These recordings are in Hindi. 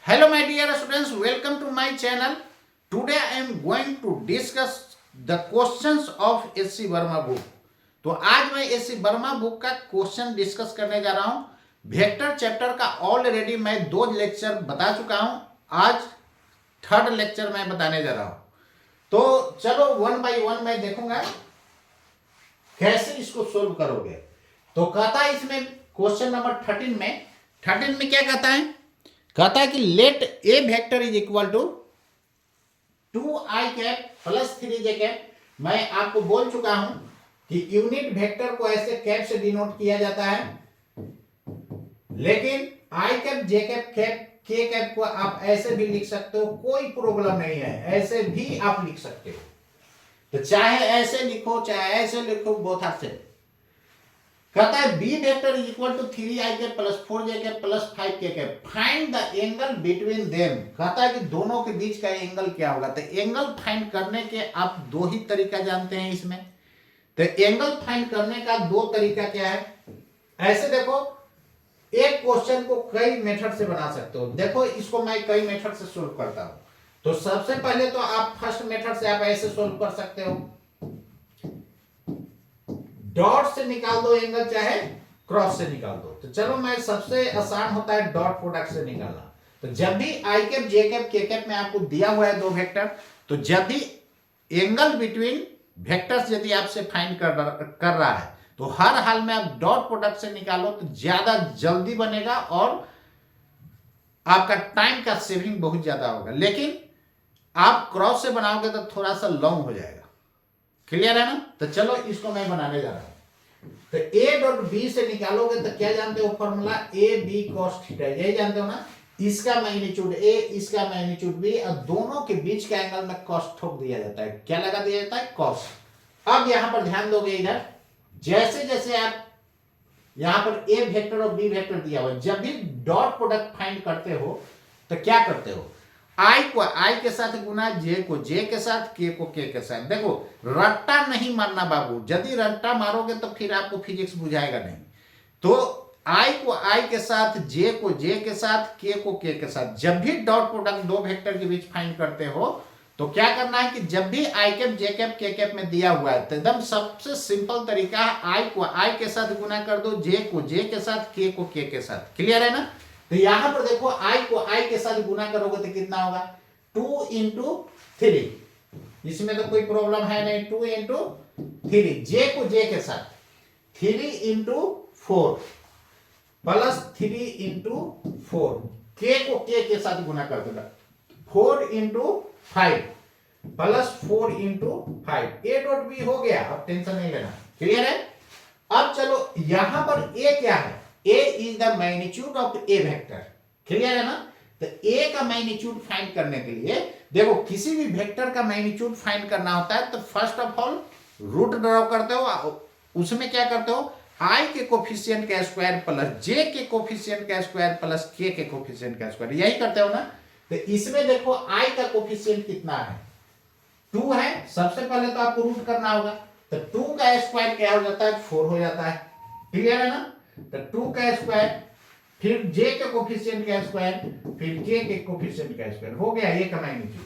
Hello my dear students, welcome to my channel. Today I am going to discuss the questions of SC Verma book. तो आज मैं SC वर्मा बुक का क्वेश्चन डिस्कस करने जा रहा हूं. वेक्टर चैप्टर का ऑलरेडी मैं 2 लेक्चर बता चुका हूं. आज थर्ड लेक्चर मैं बताने जा रहा हूं. तो चलो वन बाय वन मैं देखूंगा कैसे इसको सोल्व करोगे. तो कहता है इसमें क्वेश्चन नंबर 13 में क्या कहता है कि let a vector is equal to 2i cap plus 3j cap. मैं आपको बोल चुका हूं कि यूनिट वेक्टर को ऐसे कैप से डिनोट किया जाता है, लेकिन आई कैप जे कैप कैप के कैप को आप ऐसे भी लिख सकते हो, कोई प्रॉब्लम नहीं है. ऐसे भी आप लिख सकते हो. तो चाहे ऐसे लिखो चाहे ऐसे लिखो, बोथ आर सेम. कहता है b vector is equal to 3i के प्लस 4j के प्लस 5k के. Find the angle between them. कहता है कि दोनों के बीच का एंगल क्या होगा. तो एंगल फाइंड करने के आप 2 ही तरीका जानते हैं इसमें. तो एंगल फाइंड करने का 2 तरीका क्या है. ऐसे देखो, एक क्वेश्चन को कई मेथड से बना सकते हो. देखो इसको मैं कई मेथड से सोल्व करता हूं. तो सबसे पहले तो आप फर्स्ट मेथड से आप ऐसे सोल्व कर सकते हो, डॉट से निकाल दो एंगल, चाहे क्रॉस से निकाल दो. तो चलो, मैं सबसे आसान होता है डॉट प्रोडक्ट से निकालना. तो जब भी आई कैप जे कैप के कैप में आपको दिया हुआ है 2 वेक्टर, तो जब भी एंगल बिटवीन वेक्टर्स यदि आपसे फाइंड कर रहा है, तो हर हाल में आप डॉट प्रोडक्ट से निकालो तो ज्यादा जल्दी बनेगा और आपका टाइम का सेविंग बहुत ज्यादा होगा. लेकिन आप क्रॉस से बनाओगे तो थोड़ा सा लॉन्ग हो जाएगा. क्लियर है ना. तो चलो इसको मैं बनाने जा रहा हूं. तो ए डॉट बी से निकालोगे तो क्या जानते हो formula, a b cos theta. यही जानते हो ना. इसका मैग्नीट्यूड ए, इसका मैग्नीट्यूड बी, और दोनों के बीच का एंगल में कॉस ठोक दिया जाता है. क्या लगा दिया जाता है, कॉस. अब यहां पर ध्यान दोगे, इधर जैसे जैसे आप यहां पर ए वेक्टर और बी वेक्टर दिया हुआ, जब भी डॉट प्रोडक्ट फाइंड करते हो तो क्या करते हो, आई को आई के साथ गुना, जे को जे के साथ, के को के के साथ. देखो रट्टा नहीं मारना बाबू. यदि रट्टा मारोगे तो फिर आपको फिजिक्स बुझाएगा नहीं. तो आई को आई के साथ, जे को जे के साथ, के को के के साथ. जब भी डॉट प्रोडक्ट 2 वेक्टर के बीच फाइंड करते हो तो क्या करना है कि जब भी आई कैप जे कैप के कैप में दिया हुआ है, तो एकदम सबसे सिंपल तरीका है, आई को आई के साथ गुना कर दो, जे को जे के साथ, के को के के साथ. क्लियर है ना. तो यहां पर देखो, आई को आई के साथ गुना करोगे तो कितना होगा, 2 इंटू 3. इसमें तो कोई प्रॉब्लम है नहीं. 2 इंटू 3. जे को जे के साथ 3 इंटू 4 प्लस 3 इंटू 4. के को के साथ गुना कर दूंगा, 4 into 5 plus 4 into 5. A dot b हो गया. अब टेंशन नहीं लेना. क्लियर है. अब चलो, यहां पर ए क्या है, A is the magnitude of A vector. Clear है ना. तो A का मैग्नीट्यूड फाइंड करने के लिए देखो, किसी भी वेक्टर का मैग्नीट्यूड फाइंड करना होता है तो first of all root draw करते हो. उसमें क्या करते हो, I के कोफिशिएंट का स्क्वायर प्लस J के कोफिशिएंट का स्क्वायर प्लस K के कोफिशिएंट का स्क्वायर. यही करते हो ना. तो इसमें देखो I का कोफिशिएंट कितना है, 2 है. सबसे पहले तो आपको रूट करना होगा. तो 2 का स्क्वायर क्या हो जाता है, 4 हो जाता है. क्लियर है ना. तो 2 का स्क्वायर, फिर j के कोफिशिएंट का स्क्वायर, फिर k के कोफिशिएंट का स्क्वायर. हो गया a का मैग्नीट्यूड.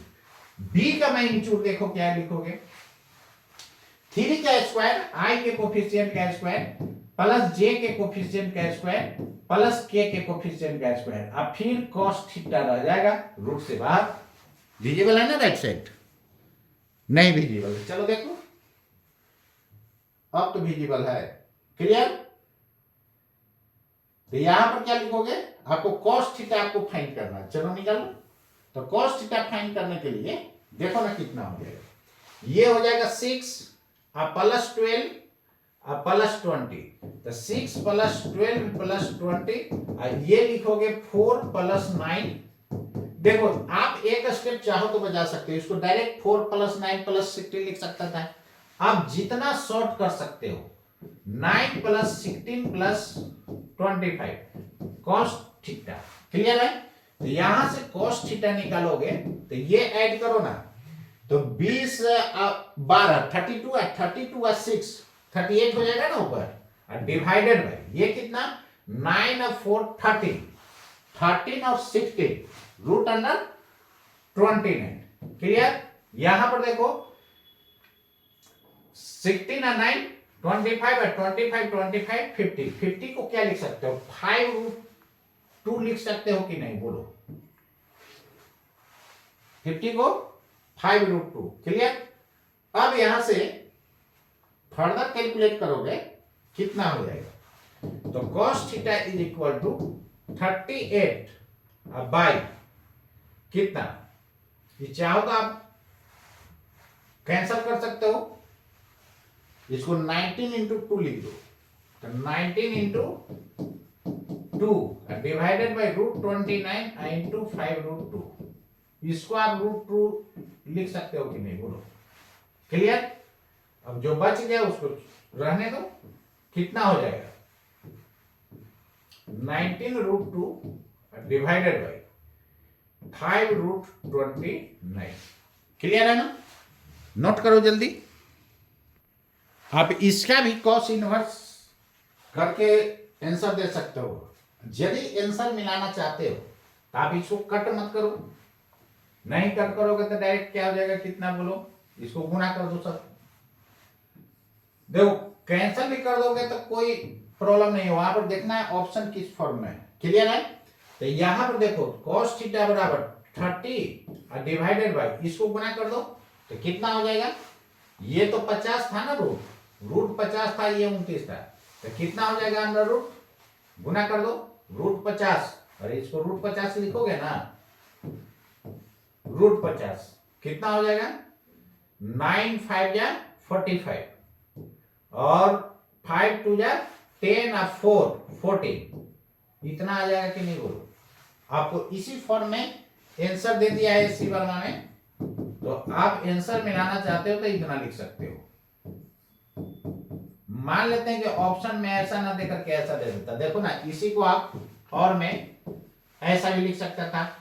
b का मैग्नीट्यूड देखो क्या लिखोगे, 3 का स्क्वायर, i के कोफिशिएंट का स्क्वायर प्लस j के कोफिशिएंट का स्क्वायर प्लस k के कोफिशिएंट का स्क्वायर. अब फिर cos थीटा रह जाएगा रूट से बाहर. विजिबल है ना राइट साइड, नहीं विजिबल. चलो देखो, अब तो विजिबल है. क्लियर. तो यहां पर क्या लिखोगे, आपको cos थीटा आपको फाइंड करना है. चलो निकालो. तो cos थीटा फाइंड करने के लिए देखो ना कितना हो जाएगा. ये हो जाएगा 6 प्लस 12 प्लस 20. तो 6 प्लस 12 प्लस 20, ये लिखोगे 4 प्लस 9. देखो आप एक स्टेप चाहो तो बजा सकते हो इसको, डायरेक्ट 4 प्लस 9 प्लस 16 लिख सकता था. आप जितना शॉर्ट कर सकते हो, 9 plus 16 plus 25 cos theta. Clear है. तो यहां से cos थीटा निकालोगे तो ये ऐड करो ना, तो 20 12 32 और 32 और 6 38 हो जाएगा ना ऊपर, और डिवाइडेड बाय ये कितना, 9 और 4 30. 13 और 16 रूट अंडर 29। क्लियर? यहां पर देखो 16 और 9 25 है, 25 25 50। 50 को क्या लिख सकते हो? 5√2 लिख सकते हो कि नहीं? बोलो। 50 को 5√2। क्लियर? अब यहां से फर्दर कैलकुलेट करोगे कितना हो जाएगा? तो cos theta is equal to 38 by कितना? ये चाहो तो आप कैंसल कर सकते हो, इसको 19 इंटू 2 लिख दो। तो 19 इंटू 2 डिवाइडेड बाई √29 इंटू 5√2। इसको आप √2 लिख सकते हो कि नहीं? बोलो। क्लियर? अब जो बच गया उसको रहने दो। कितना हो जाएगा? 19√2 डिवाइडेड बाई 5√29। क्लियर है ना? नोट करो जल्दी। आप इसका भी कॉस इनवर्स करके आंसर दे सकते हो। यदि आंसर मिलाना चाहते हो तो आप इसको कट मत करो। नहीं कट करोगे तो डायरेक्ट क्या हो जाएगा? कितना? बोलो। इसको गुना कर दो सब। देखो कैंसिल भी कर दोगे तो कोई प्रॉब्लम नहीं है, वहां पर देखना है ऑप्शन किस फॉर्म में है। क्लियर है? तो यहां पर देखो cos थीटा बराबर 30 डिवाइडेड बाई, इसको गुना कर दो तो कितना हो जाएगा? ये तो 50 था ना, रूट 50 था, ये 29 था, तो कितना हो जाएगा? अंडर रूट गुना कर दो √50। अरे इसको √50 लिखोगे ना, √50 कितना हो जाएगा? 9 5 जा 45 और 5 2 जा 10 और 4 14। इतना आ जाएगा कि नहीं? बोलो। आपको इसी फॉर्म में आंसर दे दिया है सी वर्मा में, तो आप आंसर मिलाना चाहते हो तो इतना लिख सकते हो। मान लेते हैं कि ऑप्शन में ऐसा ना देकर के ऐसा दे देता। देखो ना, इसी को आप और में ऐसा भी लिख सकता था,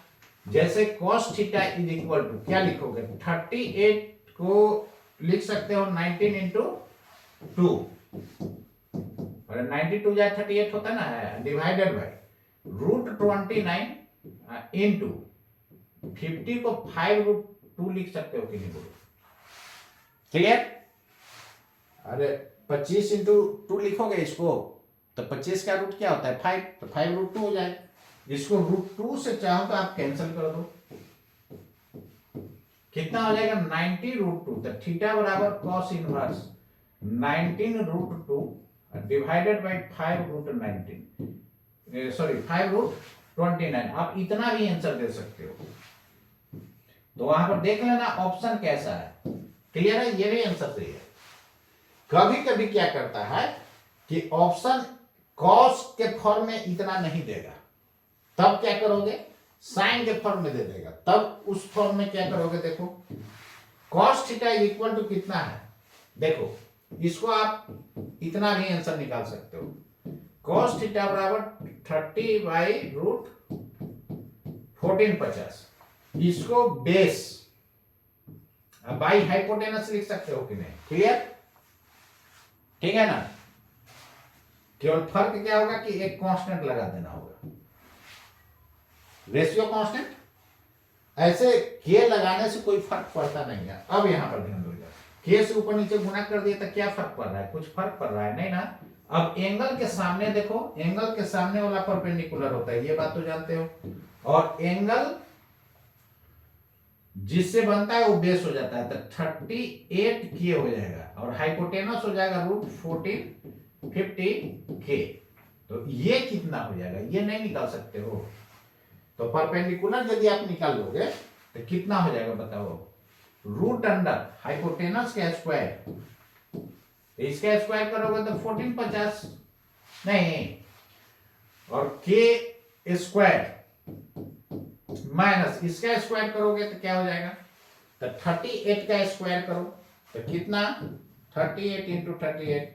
जैसे cos theta is equal to क्या लिखोगे? 38 को लिख सकते हो 19 इंटू 2, और 92 जा 38 होता ना, डिवाइडेड बाई √29 इंटू 50 को 5√2 लिख सकते हो कि नहीं? बोलो। क्लियर? अरे 25 इंटू 2 लिखोगे इसको तो 25 का रूट क्या होता है? 5, तो 5√2 हो जाएगा। इसको √2 से चाहो तो आप कैंसिल कर दो। कितना हो जाएगा? 90√2। तो थीटा बराबर cos inverse 19√2 divided by 5√19, sorry 5√29। आप इतना भी आंसर दे सकते हो। तो वहां पर देख लेना ऑप्शन कैसा है। क्लियर है? ये भी आंसर सही है। कभी कभी क्या करता है कि ऑप्शन कॉस के फॉर्म में इतना नहीं देगा, तब क्या करोगे? साइन के फॉर्म में दे देगा, तब उस फॉर्म में क्या करोगे? देखो cos थीटा इक्वल टू कितना है? देखो इसको आप इतना भी आंसर निकाल सकते हो। cos थीटा बराबर 30 बाई √1450। इसको बेस बाई हाइपोटेनस लिख सकते हो कि नहीं? क्लियर? ठीक है ना? केवल फर्क क्या होगा कि एक कांस्टेंट लगा देना होगा, रेशियो कांस्टेंट। ऐसे के लगाने से कोई फर्क पड़ता नहीं है। अब यहां पर ध्यान दो, के से ऊपर नीचे गुना कर दिया तो क्या फर्क पड़ रहा है? कुछ फर्क पड़ रहा है नहीं ना। अब एंगल के सामने देखो, एंगल के सामने वाला परपेंडिकुलर होता है, ये बात तो जानते हो, और एंगल जिससे बनता है वो बेस हो जाता है। तो 38 के हो जाएगा और हाइपोटेनस हो जाएगा √1450 के। तो ये कितना हो जाएगा? ये नहीं निकाल सकते हो। तो परपेंडिकुलर यदि आप निकाल लोगे तो कितना हो जाएगा? बताओ। रूट अंडर हाइपोटेनस का स्क्वायर, इसका स्क्वायर करोगे तो 1450 नहीं, और के स्क्वायर माइनस इसका स्क्वायर करोगे तो क्या हो जाएगा? तो 38 का स्क्वायर करो तो कितना? 38 इंटू 38।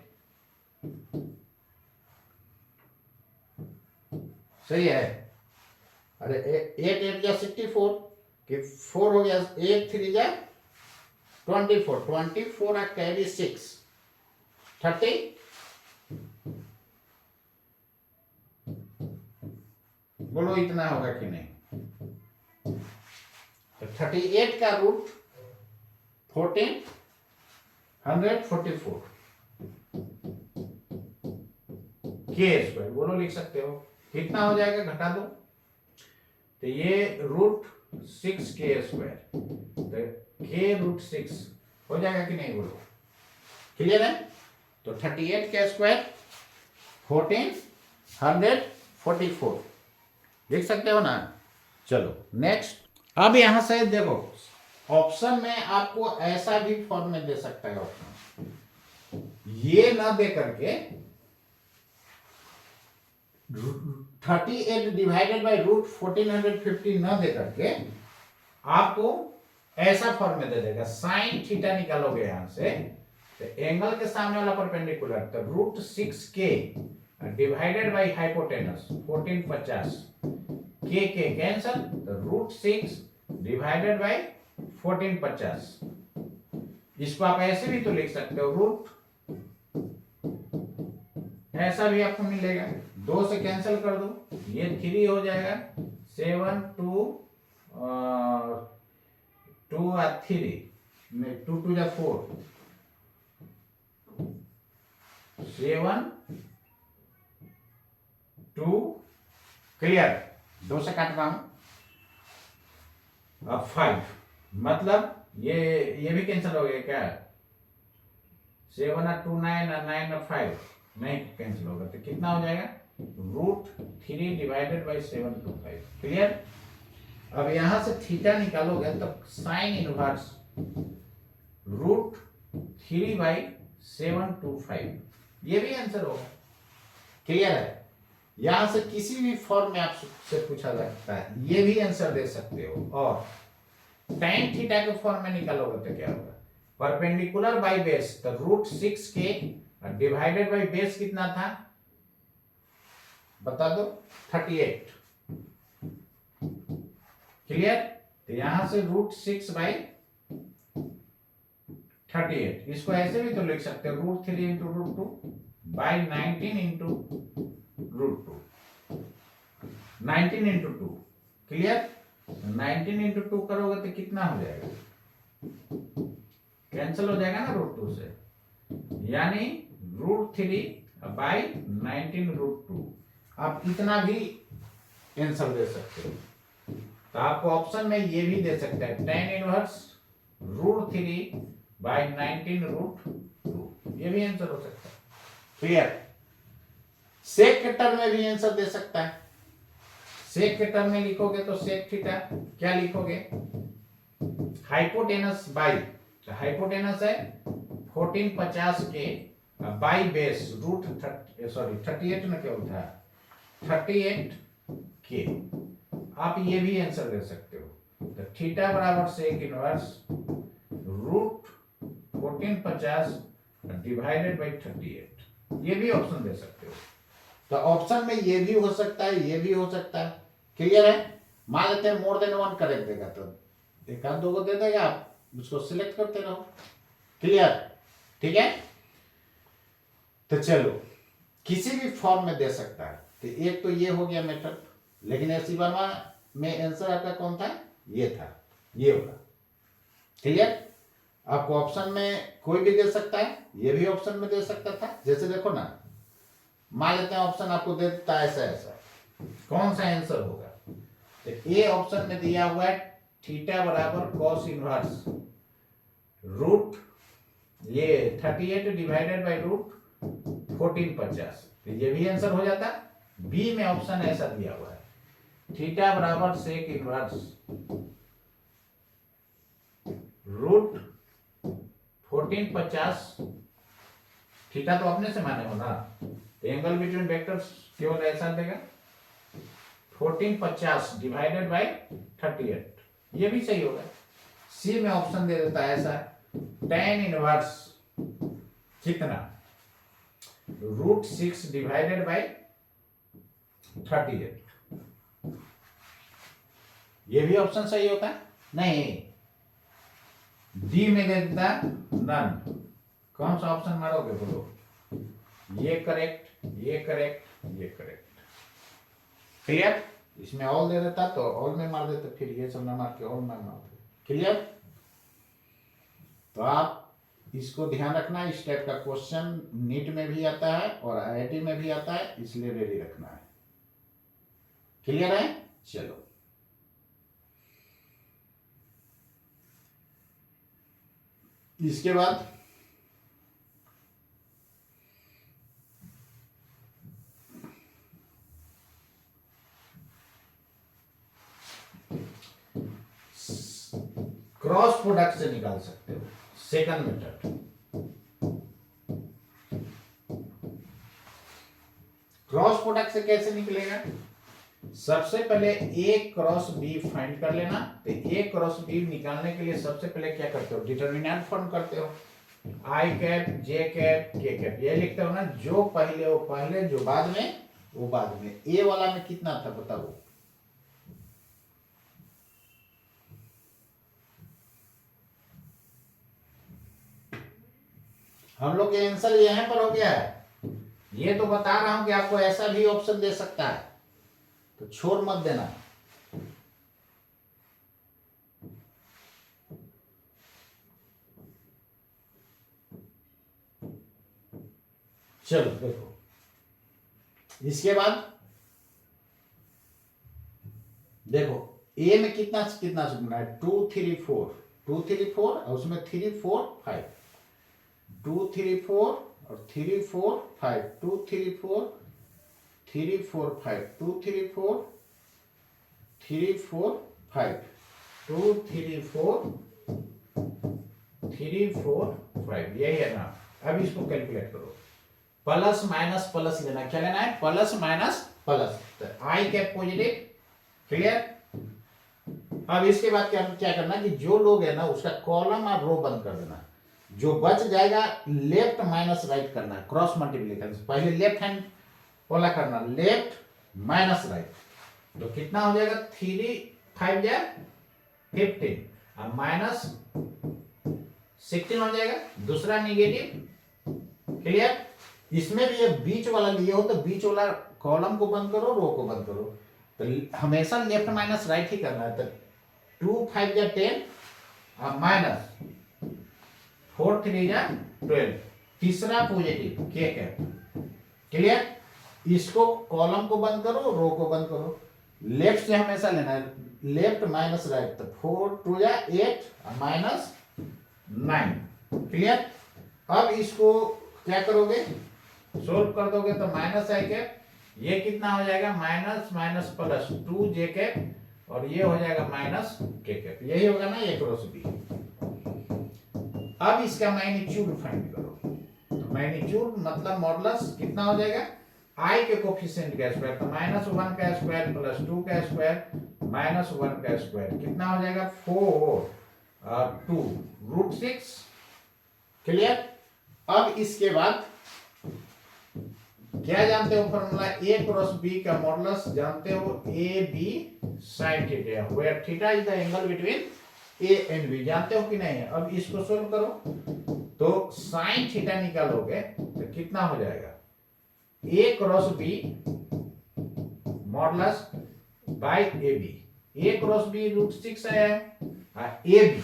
सही है? अरे 8 8 या 64 कि 4 हो गया, 8 3 जा 24, 24 आ कैरी 6 30। बोलो इतना होगा कि नहीं? तो 38 का रूट 1444 के स्क्वायर, बोलो लिख सकते हो कितना हो जाएगा, घटा दो। तो ये रूट 6 के स्क्वायर, तो के रूट 6 हो जाएगा कि नहीं, बोलो क्लियर है? तो 38 के स्क्वायर 1444 देख सकते हो ना। चलो नेक्स्ट, अब यहां से देखो ऑप्शन में आपको ऐसा भी फॉर्म में दे सकता है ऑप्शन, ये ना दे करके 38 डिवाइडेड बाय रूट 1450 ना दे करके आपको ऐसा फॉर्म में दे देगा, साइन थीटा निकालोगे यहां से, तो एंगल के सामने वाला परपेंडिकुलर, तो root 6k divided by hypotenuse 1450, के कैंसल, तो रूट 6 डिवाइडेड बाय 1450। इसको आप ऐसे भी तो लिख सकते हो, रूट ऐसा भी आपको मिलेगा, 2 से कैंसिल कर दो, ये 3 हो जाएगा, 7 2 2 और 3 में 2 2 जा 4, 7 2 क्लियर, 2 से काट रहा हूं, अब 5 मतलब ये भी कैंसिल हो गया क्या, 7 और 2 9 और 9 और 5 नहीं कैंसिल होगा, तो कितना हो जाएगा, रूट 3 डिवाइडेड बाई 725 क्लियर। अब यहां से थीटा निकालोगे तो साइन इनवर्स रूट 3 बाई 725, ये भी आंसर होगा, क्लियर है। यहां से किसी भी फॉर्म में आपसे पूछा सकता है, ये भी आंसर दे सकते हो। और tan थीटा के फॉर्म में निकालोगे तो क्या होगा, परपेंडिकुलर बाई बेस, तो root 6k divided by base कितना था बता दो, 38 क्लियर। तो यहां से रूट 6 बाई 38, इसको ऐसे भी तो लिख सकते हो, root 3 into root 2 by 19 into root 2, 19 into 2 clear. 19 into 2 करोगे तो कितना हो जाएगा, कैंसिल हो जाएगा ना रूट 2 से, यानी रूट 3 बाई 19 रूट 2। आप इतना भी आंसर दे सकते हो। तो आपको ऑप्शन में ये भी दे सकता है, tan inverse root 3 by 19 root 2, ये भी आंसर हो सकता है, क्लियर। सेक के टर्म में भी आंसर दे सकता है, सेक के टर्म में लिखोगे तो सेक थीटा क्या लिखोगे, हाइपोटेनस बाई, हाइपोटेनस है 1450 के बाई बेस रूट 38 में क्या होता है 38 के, आप ये भी आंसर दे सकते हो। तो थीटा बराबर sec inverse root 1450 divided by 38, ये भी ऑप्शन दे सकते हो। तो ऑप्शन में ये भी हो सकता है, ये भी हो सकता है, क्लियर है। मान लेते हैं मोर देन 1 करेक्ट देगा तो एक आध 2 को दे देगा, आप उसको सिलेक्ट करते रहो, क्लियर, ठीक है। तो चलो किसी भी फॉर्म में दे सकता है। तो एक तो ये हो गया मेथड, लेकिन ऐसी वर्मा में आंसर आपका कौन था, ये था, ये होगा, क्लियर। आपको ऑप्शन में कोई भी दे सकता है, ये भी ऑप्शन में दे सकता था। जैसे देखो ना, मान लेते हैं ऑप्शन आपको दे देता है ऐसा ऐसा, कौन सा आंसर होगा। तो ए ऑप्शन में दिया हुआ है थीटा बराबर कॉस इनवर्स रूट ये 38 डिवाइडेड बाई रूट 1450, तो ये भी आंसर हो जाता। बी में ऑप्शन ऐसा दिया हुआ है थीटा बराबर सेक इनवर्स रूट 1450, थीटा तो अपने से माने हो ना, तो एंगल बिटवीन वेक्टर्स केवल ऐसा देगा 1450 डिवाइडेड बाई 38, ये भी सही होगा। सी में ऑप्शन दे देता है ऐसा tan इनवर्स कितना रूट 6 डिवाइडेड बाई 38, ये भी ऑप्शन सही होता है। नहीं, डी में दे देता नन, कौन सा ऑप्शन मारोगे बोलो, ये करेक्ट, ये करेक्ट, ये करेक्ट, क्लियर। इसमें ऑल दे देता तो ऑल में मार देते, फिर ये सब ना मार के ऑल में मार देते। क्लियर? तो आप इसको ध्यान रखना, इस टाइप का क्वेश्चन नीट में भी आता है और आईआईटी में भी आता है, इसलिए रेडी रखना है। क्लियर है? चलो इसके बाद क्रॉस प्रोडक्ट से निकाल सकते हो। सेकंड मेथड, क्रॉस प्रोडक्ट से कैसे निकलेगा? सबसे पहले ए क्रॉस बी फाइंड कर लेना। तो ए क्रॉस बी निकालने के लिए सबसे पहले क्या करते हो? डिटर्मिनेंट फॉर्म करते हो। आई कैप, जे कैप, के कैप, ये लिखते हो ना, जो पहले वो पहले, जो बाद में वो बाद में। ए वाला में कितना था बताओ? हम लोग के आंसर यहां पर हो गया है। ये तो बता रहा हूं कि आपको ऐसा भी ऑप्शन दे सकता है, तो छोड़ मत देना। चलो देखो, इसके बाद देखो ए में कितना कितना से गुना है? 2 3 4, 2 3 4 और उसमें 3 4 5, 2 3 4 और 3 4 5, 2 3 4 3 4 5, 2 3 4 3 4 5, 2 3 4 3 4 5, यही है ना। अब इसको कैलकुलेट करो, प्लस माइनस प्लस लेना। क्या लेना है? Plus minus plus. तो आई कैप पॉजिटिव। क्लियर? अब इसके बाद क्या क्या करना कि जो लोग है ना उसका कॉलम और रो बंद कर देना। जो बच जाएगा लेफ्ट माइनस राइट करना, क्रॉस मल्टीप्लिकेशन। पहले लेफ्ट हैंड वाला करना, लेफ्ट माइनस राइट। तो कितना हो जाएगा? 3 5 जा 15 और माइनस 16 हो जाएगा, दूसरा निगेटिव। क्लियर? इसमें भी ये बीच वाला लिए हो तो बीच वाला कॉलम को बंद करो, रो को बंद करो। तो हमेशा लेफ्ट माइनस राइट ही करना है। तो 2 5 जा 10 और माइनस 4 3 जा 12, तीसरा पॉजिटिव के कैप। क्लियर? इसको कॉलम को बंद करो, रो को बंद करो। लेफ्ट से हमेशा लेना है, लेफ्ट माइनस राइट। तो 4 2 जा 8 और माइनस 9। क्लियर? अब इसको क्या करोगे? सोल्व कर दोगे तो माइनस आई कैप, ये कितना हो जाएगा? माइनस माइनस प्लस 2 जे कैप और ये हो जाएगा माइनस के कैप। यही होगा ना ए क्रॉस बी। अब इसका मैग्नीट्यूड फाइंड करो। तो मैग्नीट्यूड मतलब मॉडुलस कितना हो जाएगा? आई के कोफिशिएंट का स्क्वायर, तो -1 का स्क्वायर प्लस 2 का स्क्वायर माइनस 1 का स्क्वायर, कितना हो जाएगा? 4 और 2 √6। क्लियर? अब इसके बाद क्या जानते हो फॉर्मूला? ए क्रॉस बी का मॉडुलस जानते हो? A B sine theta, where theta is the angle between a and b. जानते हो कि नहीं? अब इसको सोल्व करो तो साइन थीटा निकालोगे तो कितना हो जाएगा? A cross B modulus by A B. A cross B √6 आया है। ए बी,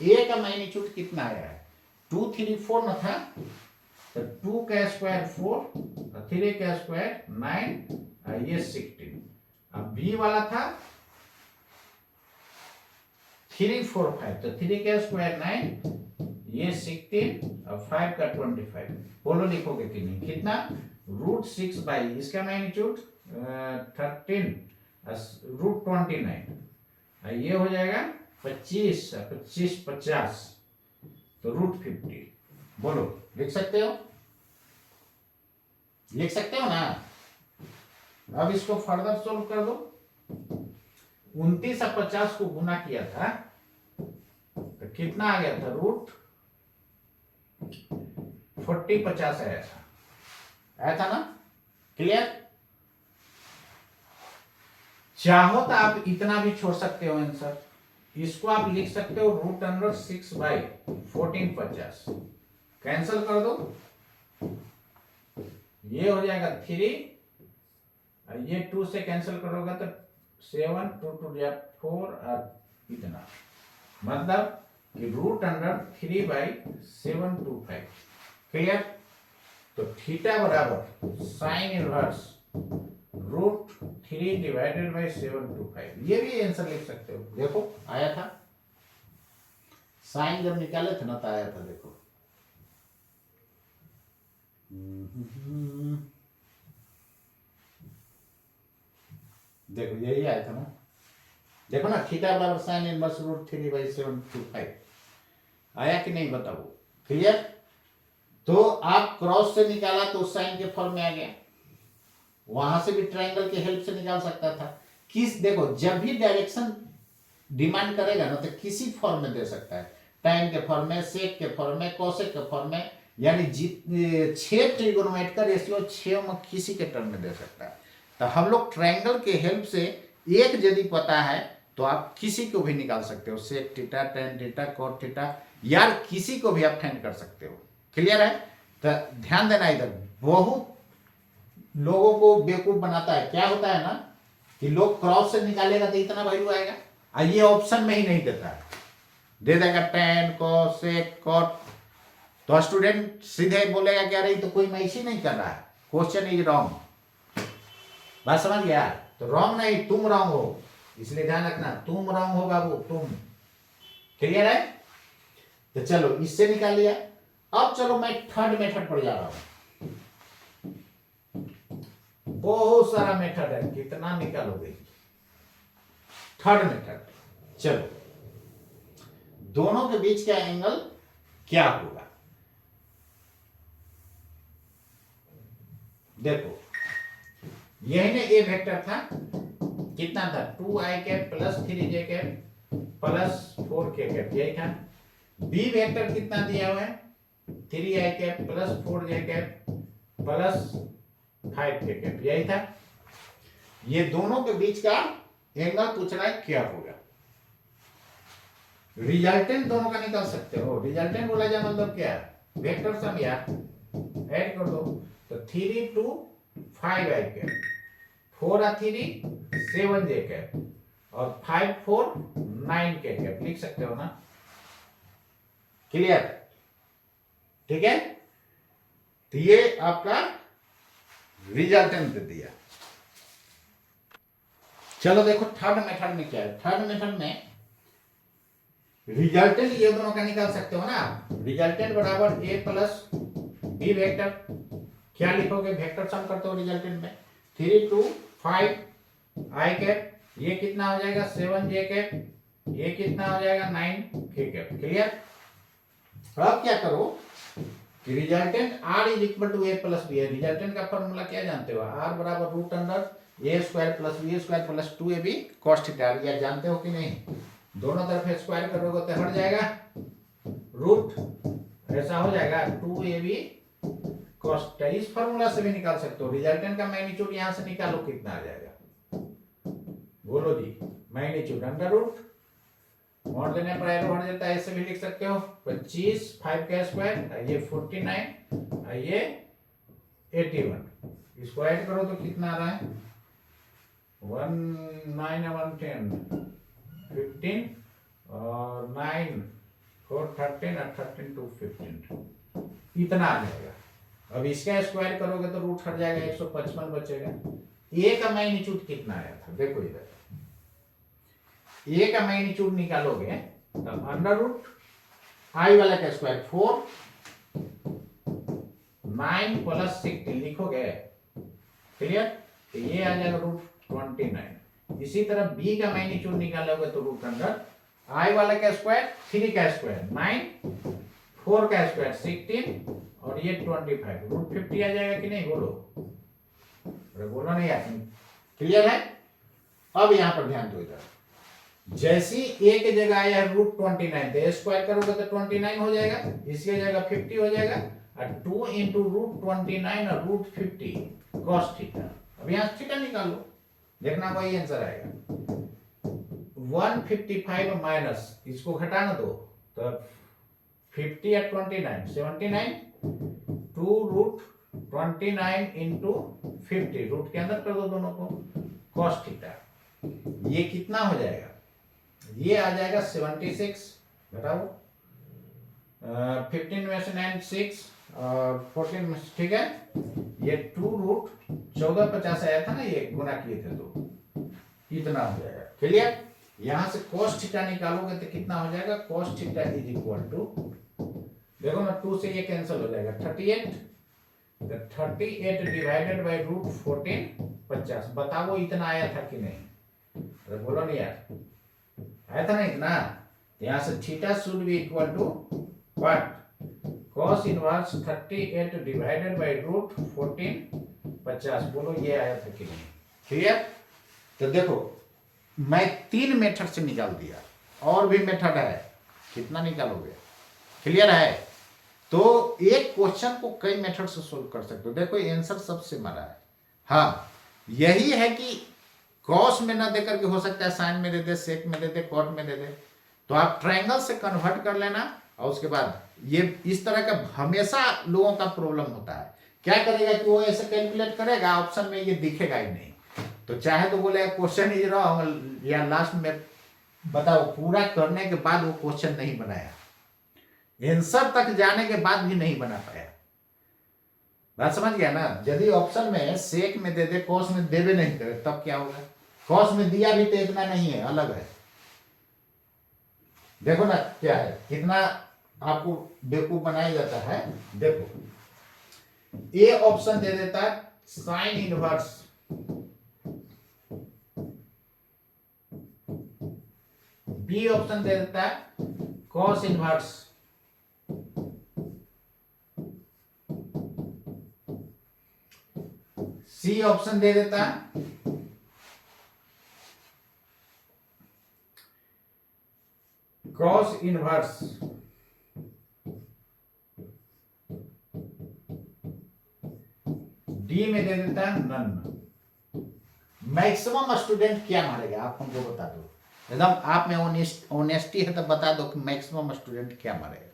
ए का मैग्नीट्यूड कितना आया है? 2 3 4 ना था, तो 2 का स्क्वायर 4, 3 का स्क्वायर 9, ये 16। अब बी वाला था 3 4 5, तो 3 का स्क्वायर 9, ये 16 और 5 का 25। बोलो लिखोगे कि नहीं? कितना? √6 बाई इसका मैग्नीट्यूड 13 √29, ये हो जाएगा 25 25 50, तो √50। बोलो लिख सकते हो? लिख सकते हो ना? अब इसको फर्दर सोल्व कर दो। 29 और 50 को गुना किया था तो कितना आ गया था? √40 50 आया था ना? क्लियर? चाहो तो आप इतना भी छोड़ सकते हो आंसर। इसको आप लिख सकते हो √6 बाई 14 50, कैंसिल कर दो, ये हो जाएगा 3, ये 2 से कैंसिल करोगे तो 7 2 टू दिया 4 और इतना, मतलब कि रूट अंडर 3/725। क्लियर? तो थीटा बराबर साइन इनवर्स √3/725। ये भी आंसर लिख सकते हो। देखो आया था, साइन जब निकाले थे ना तो आया था। देखो देखो यही आया था ना। देखो ना, थीटा बराबर साइन इनवर्स √3/725 आया कि नहीं बताओ। क्लियर? तो आप क्रॉस से निकाला तो साइन के फॉर्म में आ गया, वहां से भी ट्रायंगल के हेल्प से निकाल सकता था। देखो जब भी डायरेक्शन डिमांड करेगा ना तो किसी फॉर्म में दे सकता है, टाइम के फॉर्म में, सेक के फॉर्म में, कोसेक के फॉर्म में, यानी 6 ट्रिगोनोमेट्रिक का रेशियो 6 में किसी के टर्म में दे सकता है। तो हम लोग ट्रायंगल के हेल्प से एक यदि पता है तो आप किसी को भी निकाल सकते हो, sec theta, tan theta, cot theta, यार किसी को भी आप फाइंड कर सकते हो। क्लियर है? तो ध्यान देना, इधर बहुत लोगों को बेवकूफ बनाता है। क्या होता है ना कि लोग क्रॉस से निकालेगा तो इतना वैल्यू आएगा, और ये ऑप्शन में ही नहीं देता है, दे देगा टेन कोसेक कॉट। तो स्टूडेंट सीधे बोलेगा क्या रही तो कोई मैच ही नहीं कर रहा है, क्वेश्चन इज रॉन्ग। बात समझ गया? तो रॉन्ग नहीं, तुम रॉन्ग हो, इसलिए ध्यान रखना, तुम रॉन्ग हो बाबू, तुम। क्लियर है? तो चलो इससे निकाल लिया। अब चलो मैं थर्ड मेथड पर जा रहा हूं। बहुत सारा मेथड है, कितना निकालोगे? Third method. चलो, दोनों के बीच का एंगल क्या होगा? देखो यही ना ए वेक्टर था, कितना था? 2i plus 3j plus 4k, यही था। बी वेक्टर कितना दिया हुआ है? 3i plus 4j plus 5k, यही था। ये दोनों के बीच का एंगल पूछ रहा है क्या होगा। रिजल्टेंट दोनों का निकाल सकते हो। रिजल्टेंट बोला जाए मतलब क्या? वेक्टर सम यार, ऐड कर दो। तो 3 2 5i, 4 और 3 7j और 5 4 9k लिख सकते हो ना। क्लियर? ठीक है? तो ये आपका रिजल्टेंट दे दिया। चलो देखो थर्ड मेथड में क्या है। थर्ड मेथड में रिजल्टेंट ये दोनों का निकाल सकते हो ना। रिजल्टेंट बराबर ए प्लस बी वेक्टर, क्या लिखोगे? वेक्टर सम करते हो रिजल्टेंट में। 3 2 5i, ये कितना हो जाएगा? 7j, ये कितना हो जाएगा? 9k। क्लियर? अब क्या करो कि resultant r is equal to a plus b है। रिजल्टेंट का फॉर्मूला क्या जानते हो? r बराबर root under a square plus b square plus 2ab cos theta. या जानते हो कि नहीं? दोनों तरफ स्क्वायर करोगे तो हट जाएगा, रूट ऐसा हो जाएगा 2ab कॉस थीटा। इस फॉर्मूला से भी निकाल सकते हो। रिजल्टेंट का मैग्नीट्यूड यहां से निकालो, कितना आ जाएगा? बोलो जी। मैग्नीट्यूड अंडर रूट, मोड़ देने पर एरो हट जाता है, ऐसे भी लिख सकते हो। 25 5 स्क्वायर, ये 49, ये 81। इसको ऐड करो तो कितना आ रहा है? 1 9 1 10 15 और 9 4 13 और 13 2 15, इतना आ जाएगा। अब इसका स्क्वायर करोगे तो रूट हट जाएगा, 155 बचेगा। ए का मैग्नीट्यूड कितना आया था? देखो इधर, ए का मैग्नीट्यूड निकालोगे तो अंडर रूट आई वाला का स्क्वायर 4 9 प्लस 16 लिखोगे। क्लियर? तो ये आ जाएगा √29। इसी तरह बी का मैग्नीट्यूड निकालोगे तो रूट अंडर आई वाला का स्क्वायर 3 का स्क्वायर 9 4 का स्क्वायर 16 और ये 25 √50 आ जाएगा कि नहीं? बोलो, अरे बोलो नहीं यार। क्लियर है? अब यहां पर ध्यान दो, इधर जैसी ए के जगह आया है √29, तो स्क्वायर करोगे तो 29 हो जाएगा, इसकी जगह 50 हो जाएगा, और 2 इंटू √29 और √50 कॉस थीटा। अब यहां थीटा निकालो, देखना वही आंसर आएगा। 155 माइनस, इसको घटाना दो तो 50 या 29 79, 2 √29 इंटू 50, रूट के अंदर कर दो दोनों को, कॉस थीटा। ये कितना हो जाएगा, ये आ जाएगा 76 घटाओ 15 में से 9 6 और 14 में, ठीक है, ये 2√1450 आया था ना, ये गुना किए थे तो इतना हो जाएगा। क्लियर। यहां से cos थीटा निकालोगे तो कितना हो जाएगा, cos theta is equal to, देखो ना 2 से ये कैंसिल हो जाएगा 38, तो 38 डिवाइडेड बाय √1450। बताओ इतना आया था कि नहीं, अरे बोलो नहीं यार, आया था ना इतना। यहां से theta should be equal to what, cos inverse 38 divided by √1450। बोलो ये आया था कि नहीं। क्लियर। तो देखो मैं 3 मेथड से निकाल दिया, और भी मेथड है, कितना निकालोगे। क्लियर है। तो एक क्वेश्चन को कई मेथड से सोल्व कर सकते हो। देखो आंसर सबसे बड़ा है, हाँ यही है कि कॉस में ना देकर के हो सकता है साइन में दे दे, सेक में दे दे, कॉट में दे दे, तो आप ट्रायंगल से कन्वर्ट कर लेना। और उसके बाद ये इस तरह का हमेशा लोगों का प्रॉब्लम होता है, क्या करेगा कि वो ऐसे कैलकुलेट करेगा, ऑप्शन में ये दिखेगा ही नहीं, तो चाहे तो बोले क्वेश्चन इज रॉन्ग, या लास्ट में बताओ पूरा करने के बाद वो क्वेश्चन नहीं बनाया, आंसर तक जाने के बाद भी नहीं बना पाया। बात समझ गया ना। यदि ऑप्शन में सेक में दे दे, कॉस में देवे नहीं करे, तब क्या होगा, कॉस में दिया भी तो इतना नहीं है, अलग है। देखो ना क्या है, कितना आपको बेवकूफ बनाया जाता है। देखो ए ऑप्शन दे देता है साइन इनवर्स, बी ऑप्शन दे देता है कॉस इनवर्स, सी ऑप्शन दे देता है कॉस इनवर्स, डी में दे देता है नन। मैक्सिमम स्टूडेंट क्या मारेगा आप हमको बता दो, एकदम आप में ऑनेस्टी है तो बता दो कि मैक्सिमम स्टूडेंट क्या मारेगा।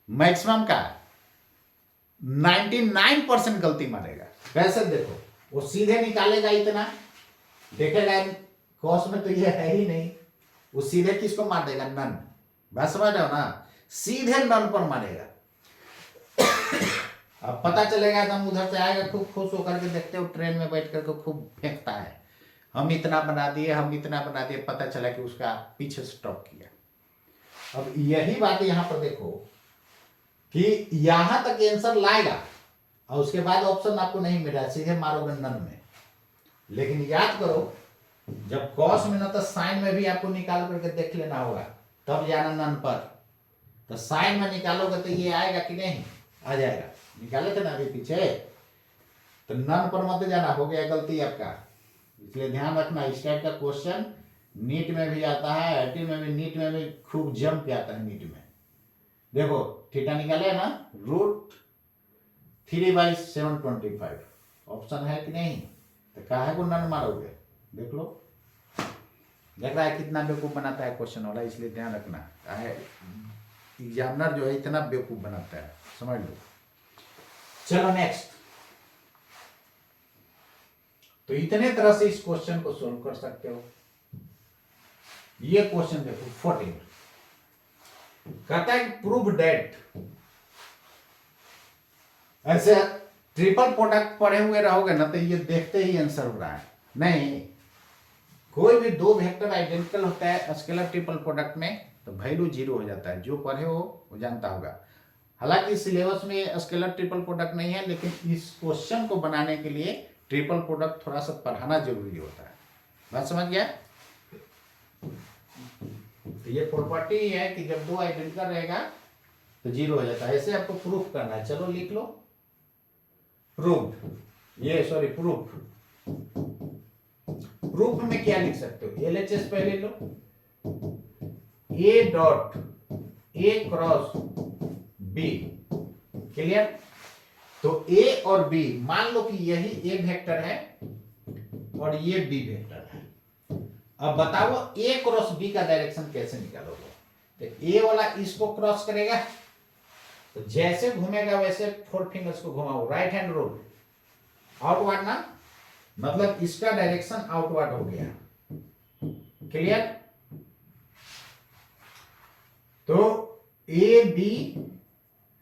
मैक्सिमम का 99% गलती मारेगा। कैसे देखो, वो सीधे निकालेगा इतना, देखेगा कॉस में तो ये है ही नहीं, वो सीधे किसको मार देगा, नन। बात समझ रहे हो ना, सीधे नन पर मारेगा। अब पता चलेगा एकदम उधर से आएगा खूब खुश होकर के, देखते हो ट्रेन में बैठ करके खूब फेंकता है, हम इतना बना दिए, हम इतना बना दिए, पता चला कि उसका पीछे स्टॉप किया। अब यही बात यहां पर देखो कि यहां तक आंसर लाएगा और उसके बाद ऑप्शन आपको नहीं मिला, सीधे मारोगे नन में। लेकिन याद करो जब कॉस में ना तो साइन में भी आपको निकाल करके देख लेना होगा, तब जाना नन पर। तो साइन में निकालोगे तो ये आएगा कि नहीं, आ जाएगा, निकाले थे ना अभी पीछे, तो नन पर मत जाना, हो गया गलती आपका। इसलिए ध्यान रखना, इस टाइप का क्वेश्चन नीट में भी आता है, आईटी में भी, नीट में भी खूब जम के आता है नीट में। देखो थीटा निकाले ना, √3/725 ऑप्शन है कि नहीं, तो काहे को नन मारोगे, देख लो। देख रहा है कितना बेवकूफ बनाता है क्वेश्चन वाला, इसलिए ध्यान रखना, एग्जामिनर जो है इतना बेवकूफ बनाता है, समझ लो। चलो नेक्स्ट। तो इतने तरह से इस क्वेश्चन को सोल्व कर सकते हो। ये क्वेश्चन देखो 14 कहता है प्रूव दैट, ऐसे ट्रिपल प्रोडक्ट पढ़े हुए रहोगे ना तो ये देखते ही आंसर हो रहा है। नहीं, कोई भी दो वेक्टर आइडेंटिकल होता है स्केलर ट्रिपल प्रोडक्ट में तो वैल्यू 0 हो जाता है। जो पढ़े हो वो जानता होगा। हालांकि सिलेबस में स्केलर ट्रिपल प्रोडक्ट नहीं है, लेकिन इस क्वेश्चन को बनाने के लिए ट्रिपल प्रोडक्ट थोड़ा सा पढ़ाना जरूरी होता है। बात समझ गया। तो ये प्रॉपर्टी है कि जब दो आइडेंटिकल रहेगा तो 0 हो जाता है। ऐसे आपको प्रूफ करना है। चलो लिख लो प्रूफ, ये सॉरी प्रूफ। प्रूफ में क्या लिख सकते हो, एलएचएस पहले लो, A dot A cross B. Clear. तो ए और बी, मान लो कि यही ए वेक्टर है और ये बी वेक्टर है। अब बताओ ए क्रॉस बी का डायरेक्शन कैसे निकालोगे। तो ए वाला इसको क्रॉस करेगा तो जैसे घूमेगा वैसे 4 फिंगर्स को घुमाओ, राइट हैंड रूल, आउटवर्ड ना, मतलब इसका डायरेक्शन आउटवर्ड हो गया। क्लियर? तो a B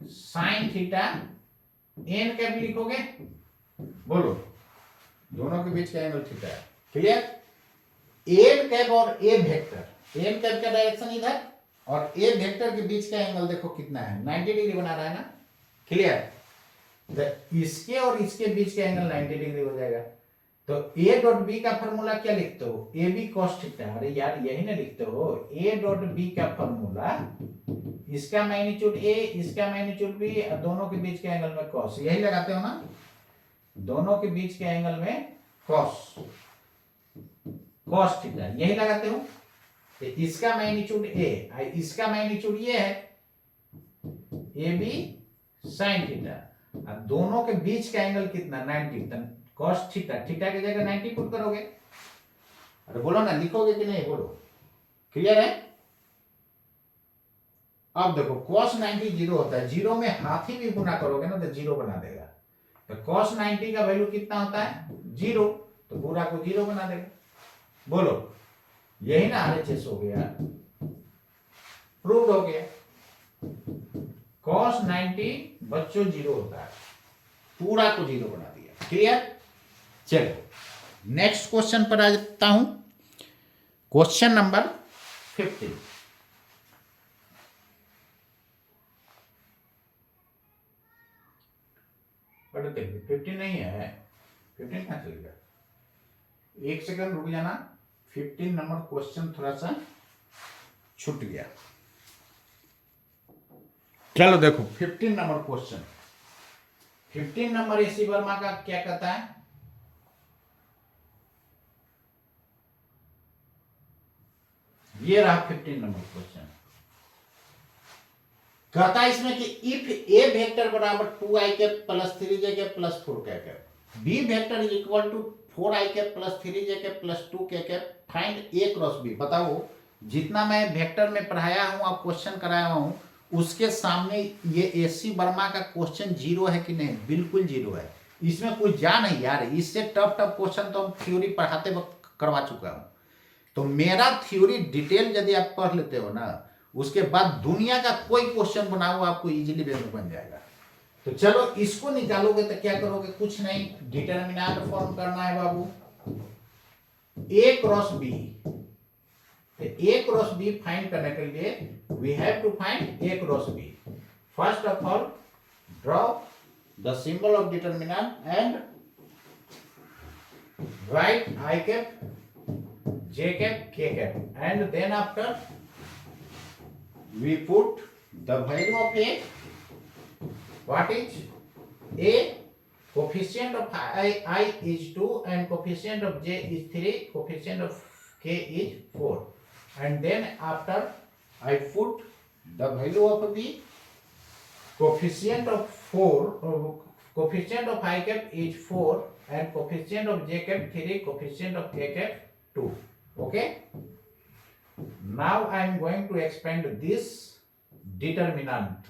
sine theta n cap लिखोगे, बोलो, दोनों के बीच का एंगल थीटा है। क्लियर? एन कैप और ए वेक्टर, एन कैप का डायरेक्शन इधर और ए वेक्टर के बीच का एंगल देखो कितना है, 90 डिग्री बना रहा है ना। क्लियर? इसके और इसके बीच का एंगल 90 डिग्री हो जाएगा। तो ए डॉट बी का फॉर्मूला क्या लिखते हो, ए बी कॉस थीटा। अरे यार यही ना लिखते हो, ए डॉट बी का फॉर्मूला, इसका मैग्नीट्यूड ए, इसका मैग्नीट्यूड बी, दोनों के बीच के एंगल में कॉस, यही लगाते हो ना, दोनों के बीच के एंगल में कॉस, कॉस थीटा यही लगाते हो। तो इसका मैग्नीट्यूड ए, इसका मैग्नीट्यूड ये है ए बी साइन थीटा, अब दोनों के बीच का एंगल कितना 90, कॉस थीटा, थीटा की जगह 90 पुट करोगे। अरे बोलो ना, लिखोगे कि नहीं, बोलो। क्लियर है? अब देखो cos 90 जीरो होता है, जीरो में हाथी भी गुना करोगे ना तो जीरो बना देगा। तो cos 90 का वैल्यू कितना होता है, जीरो, तो पूरा को जीरो बना देगा। बोलो, यही ना RHS हो गया, प्रूव्ड हो गया। cos 90 बच्चों जीरो होता है, पूरा को जीरो बना दिया। क्लियर? चलो नेक्स्ट क्वेश्चन पर आ जाता हूं, क्वेश्चन नंबर 15। बट 15 नहीं है, 15 कहां चल गया, एक सेकंड रुक जाना। 15 नंबर क्वेश्चन थोड़ा सा छूट गया। चलो देखो 15 number question, 15 number AC Verma का क्या कहता है, ये रहा 15 नंबर क्वेश्चन। कहता है इसमें कि इफ ए वेक्टर बराबर 2i cap plus 3j cap plus 4k cap, b vector is equal to 4i cap plus 3j cap plus 2k cap, find A cross b. बताओ, जितना मैं वेक्टर में पढ़ाया हूं, आप क्वेश्चन कराया हूं, उसके सामने ये एसी वर्मा का क्वेश्चन जीरो है कि नहीं, बिल्कुल जीरो है। इसमें कोई जा नहीं यार, इससे टफ टफ क्वेश्चन तो हम थ्योरी पढ़ाते वक्त करवा चुका हूं। तो मेरा थ्योरी डिटेल यदि आप पढ़ लेते हो ना, उसके बाद दुनिया का कोई क्वेश्चन बनाओ आपको इजीली वे में बन जाएगा। तो चलो इसको निकालोगे तो क्या करोगे, कुछ नहीं, डिटरमिनेंट फॉर्म करना है बाबू, A cross B. A cross B find करने के लिए we have to find A cross B. First of all draw the symbol of determinant and write I cap, j cap, k cap, and then after we put the value of a, what is a, coefficient of I is 2 and coefficient of j is 3, coefficient of k is 4, and then after I put the value of b, coefficient of 4, coefficient of I cap is 4 and coefficient of j cap 3, coefficient of k cap 2. Okay, now I am going to expand this determinant,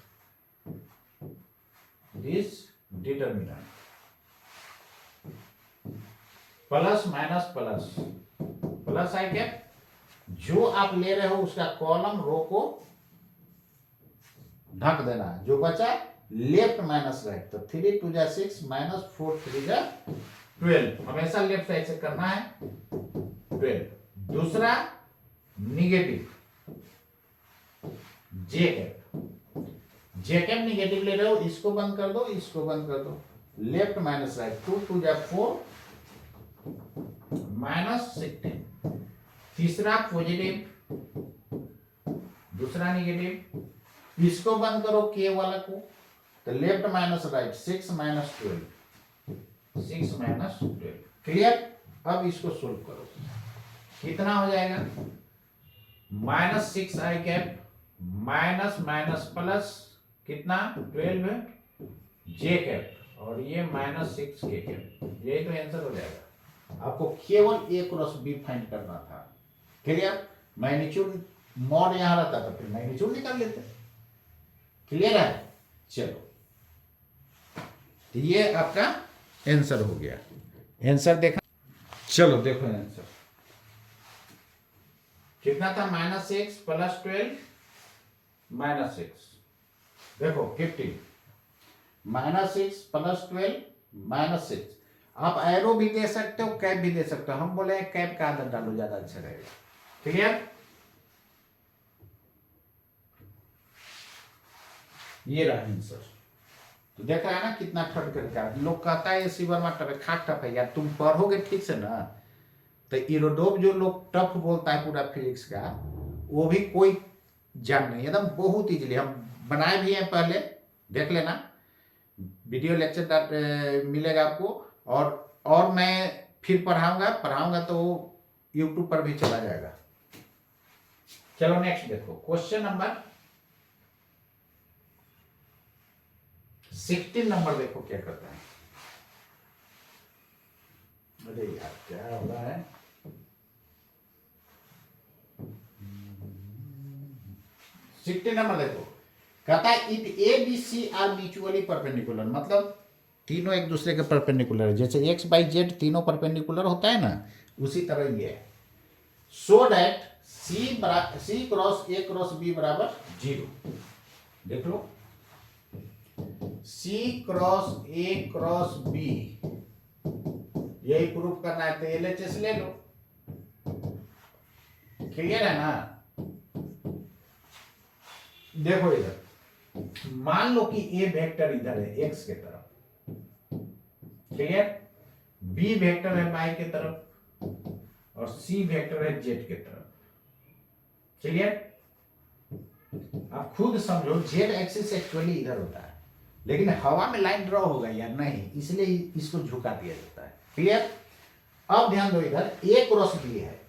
plus minus plus, plus I cap, जो आप ले रहे हो उसका कॉलम रो को ढक देना, जो बचा लेफ्ट माइनस राइट। तो 3 2 जा 6 माइनस 4 3 जा 12, हमेशा लेफ्ट साइड से करना है 12। दूसरा निगेटिव जे कैप, जे कैप निगेटिव ले रहे हो, इसको बंद कर दो, इसको बंद कर दो, लेफ्ट माइनस राइट, 2 2 जा 4 माइनस 16। तीसरा पॉजिटिव, दूसरा निगेटिव, इसको बंद करो के वाला को, तो left minus right 6 minus 12, 6 minus 12। Clear? अब इसको सोल्व करो, कितना हो जाएगा, माइनस 6 आई कैप माइनस माइनस प्लस कितना 12 जे कैप और ये माइनस 6 के कैप, यही तो आंसर हो जाएगा। आपको केवल ए क्रॉस बी फाइंड करना था। क्लियर? मैग्नीट्यूड मॉड यहां रहता था, फिर मैग्नीट्यूड निकाल लेते। क्लियर है? चलो, तो ये आपका आंसर हो गया। आंसर देखा, चलो देखो आंसर कितना था, -6 + 12 -6, देखो 15, -6 + 12 -6। आप एरो भी दे सकते हो, कैप भी दे सकते हो, हम बोले कैप का आदत डालो, ज्यादा अच्छा रहेगा। क्लियर? ये रहा आंसर। तो देख रहा है ना कितना ठट करके लोग कहता है एसी वर्मा टफ खा टफ है यार, तुम पढ़ोगे ठीक से ना। तो इरोडोप जो लोग टफ बोलता है पूरा फिजिक्स का, वो भी कोई जान नहीं, एकदम बहुत इजीली हम बनाए भी हैं, पहले देख लेना, वीडियो लेक्चर मिलेगा आपको। और मैं फिर पढ़ाऊंगा तो यूट्यूब पर भी चला जाएगा। चलो नेक्स्ट देखो, क्वेश्चन नंबर 16 नंबर देखो क्या करता है। अरे यार क्या हो रहा है, 16 नंबर देखो, कहता है if A B C are mutually perpendicular, मतलब तीनों एक दूसरे के परपेंडिकुलर है, जैसे एक्स बाई जेड तीनों परपेंडिकुलर होता है ना, उसी तरह ये है। So that C cross A cross B बराबर 0। देख लो, C cross A cross B, यही प्रूफ करना है तो एलएचएस ले लो। क्लियर है ना? देखो इधर मान लो कि ए वेक्टर इधर है एक्स के तरफ, क्लियर, बी वेक्टर है वाई के तरफ और सी वेक्टर है जेड के तरफ। क्लियर? आप खुद समझो, जेड एक्सिस एक्चुअली इधर होता है, लेकिन हवा में लाइन ड्रॉ होगा या नहीं, इसलिए इसको झुका दिया जाता है। क्लियर? अब ध्यान दो, इधर ए क्रॉस बी है,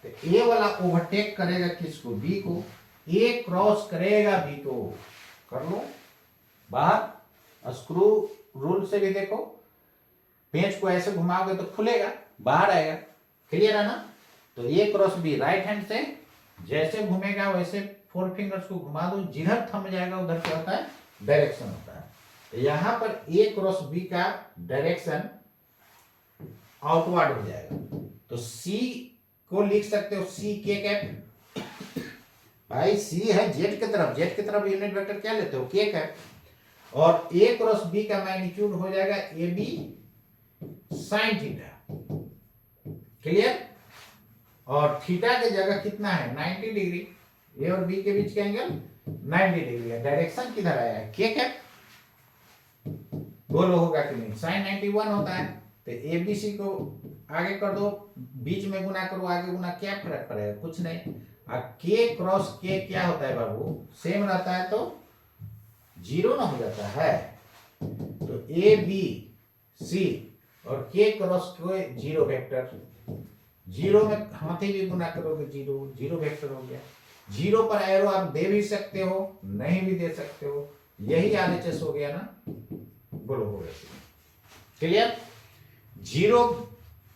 तो ए वाला ओवरटेक करेगा किसको, बी को, ए क्रॉस करेगा बी को, कर लो बाहर, स्क्रू रूल से भी देखो, पेंच को ऐसे घुमाओगे तो खुलेगा, बाहर आएगा। क्लियर है ना? तो ए क्रॉस बी राइट हैंड से जैसे घूमेगा वैसे 4 फिंगर्स को घुमा दो, जिधर थम जाएगा उधर क्या होता है, डायरेक्शन होता है। तो यहां पर ए क्रॉस बी का डायरेक्शन आउटवर्ड हो जाएगा, तो सी को लिख सकते हो सी के कैप, भाई सी है जेड की तरफ, जेड की तरफ यूनिट वेक्टर क्या लेते हो, के कैप, और ए क्रॉस बी का मैग्नीट्यूड हो जाएगा A B sine theta. Clear? और थीटा की जगह कितना है, 90 डिग्री, ए और बी के बीच का एंगल 90 डिग्री है। डायरेक्शन किधर आया है, के कैप, बोलो होगा कि नहीं, साइन 91 होता है, तो ए बी सी को आगे कर दो, बीच में गुना करो, आगे गुना, क्या फर्क पड़ेगा, कुछ नहीं। के क्रॉस के क्या होता है बाबू, सेम रहता है तो 0 ना हो जाता है, तो ए बी सी और के क्रॉस के 0 वेक्टर, 0 में हाथी भी गुना करोगे 0 वेक्टर हो गया। 0 पर एरो आप दे भी सकते हो, नहीं भी दे सकते हो, यही आरएचएस हो गया ना, बोलो हो गया। क्लियर? 0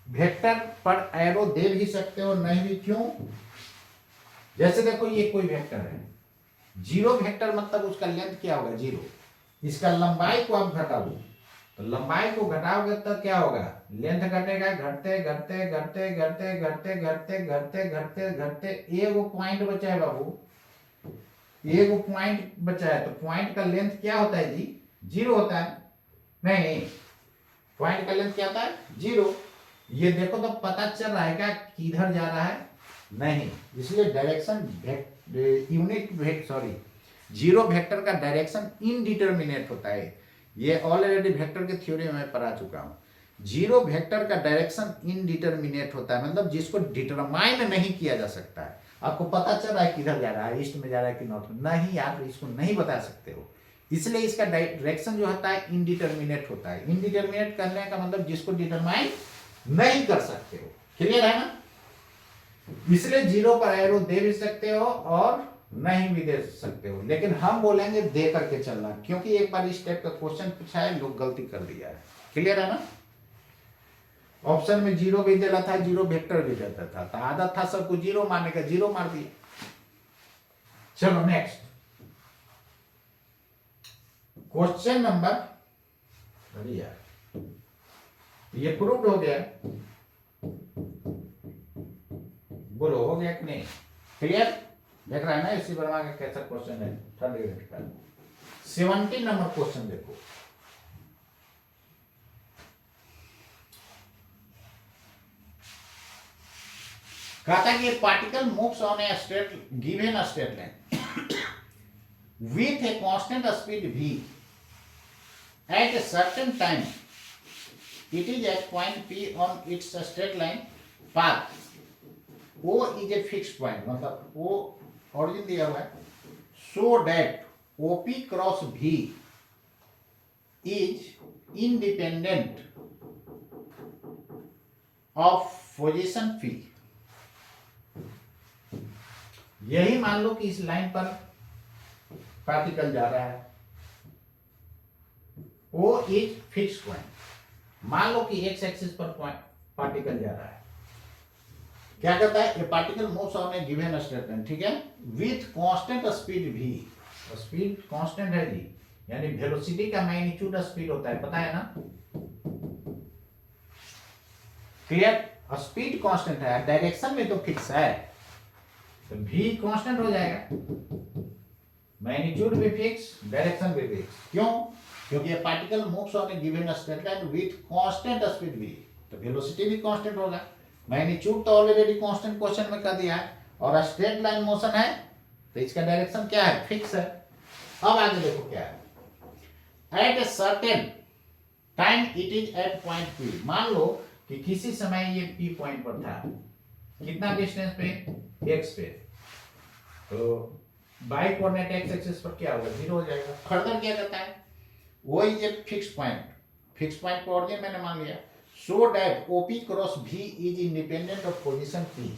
वेक्टर पर एरो दे भी सकते हो, नहीं भी, क्यों? जैसे देखो ये कोई वेक्टर है, 0 वेक्टर मतलब उसका लेंथ क्या होगा, 0, इसका लंबाई को आप घटा दो, तो लंबाई को घटाओगे तो क्या होगा, लेंथ घटेगा, घटते घटते घटते घटते घटते घटते घटते घटते घटते एक पॉइंट बचा है बाबू, एक पॉइंट बचा है, तो पॉइंट का लेंथ क्या होता है जी, 0 होता है, नहीं, पॉइंट का लेंथ क्या होता है, 0। ये देखो तो पता चल रहा है क्या किधर जा रहा है, नहीं, इसलिए डायरेक्शन यूनिट 0 वेक्टर का डायरेक्शन इनडिटरमिनेट होता है। ये ऑलरेडी वेक्टर के थ्योरी में मैं पढ़ा चुका हूं। 0 वेक्टर का डायरेक्शन इनडिटरमिनेट होता है, मतलब जिसको डिटरमाइन नहीं किया जा सकता है। आपको पता चल रहा है किधर जा रहा है, ईस्ट में जा रहा है कि नॉर्थ में, नहीं यार इसको नहीं बता सकते हो, इसलिए इसका डायरेक्शन जो होता है इनडिटरमिनेट होता है। इनडिटरमिनेट करने का मतलब जिसको डिटरमाइन नहीं कर सकते हो। क्लियर है ना? इसलिए 0 पर एरो दे भी सकते हो और नहीं भी दे सकते हो, लेकिन हम बोलेंगे दे करके चलना, क्योंकि एक बार इस टाइप का क्वेश्चन पूछा है, लोग गलती कर दिया है। क्लियर है ना? ऑप्शन में 0 भी देता था, 0 वेक्टर भी देता था, तो आदत था सबको 0 मारने का, 0 मार दिया। चलो नेक्स्ट क्वेश्चन नंबर, अरे यार ये प्रूव्ड हो गया, बोलो हो गया कि नहीं? क्लियर? देख रहा है ना इसी वर्मा का कैसा क्वेश्चन है, थर्ड यूनिट का 70 नंबर क्वेश्चन देखो। कहता है कि particle moves on a straight given straight line with a constant speed v at a certain time. It is at point P on its straight line path. O is a fixed point, मतलब O origin दिया हुआ है, so that OP cross V is independent of position P. यही मान लो कि इस लाइन पर पार्टिकल जा रहा है, O इज फिक्स पॉइंट। मान लो कि एक्स एक्सिस पर पार्टिकल जा रहा है, क्या कहता है, ये particle moves on A given straight line, ठीक है, with constant speed v। Speed constant है जी, यानी वेलोसिटी का मैग्नीट्यूड स्पीड होता है, पता है ना? क्लियर? स्पीड कांस्टेंट है, डायरेक्शन में तो फिक्स है, तो v कांस्टेंट हो जाएगा, मैग्नीट्यूड भी फिक्स, डायरेक्शन भी फिक्स। क्यों? क्योंकि ये particle moves on A given straight line with constant speed v, तो वेलोसिटी भी कांस्टेंट होगा। मैग्नीट्यूड तो ऑलरेडी कांस्टेंट क्वेश्चन में कर दिया है, और स्ट्रेट लाइन मोशन है तो इसका डायरेक्शन क्या है, फिक्स है। अब आगे देखो क्या है, at a certain time it is at point P। मान लो कि किसी समय ये P पॉइंट पर था, कितना डिस्टेंस पे, x पे, तो बाई कोऑर्डिनेट एक्स एक्सिस पर क्या होगा, 0 हो जाएगा। फर्दर क्या कहता है, वो is a fix point, fix point को ऑरिजिन मैंने मान लिया, so that OP cross v is independent of position p।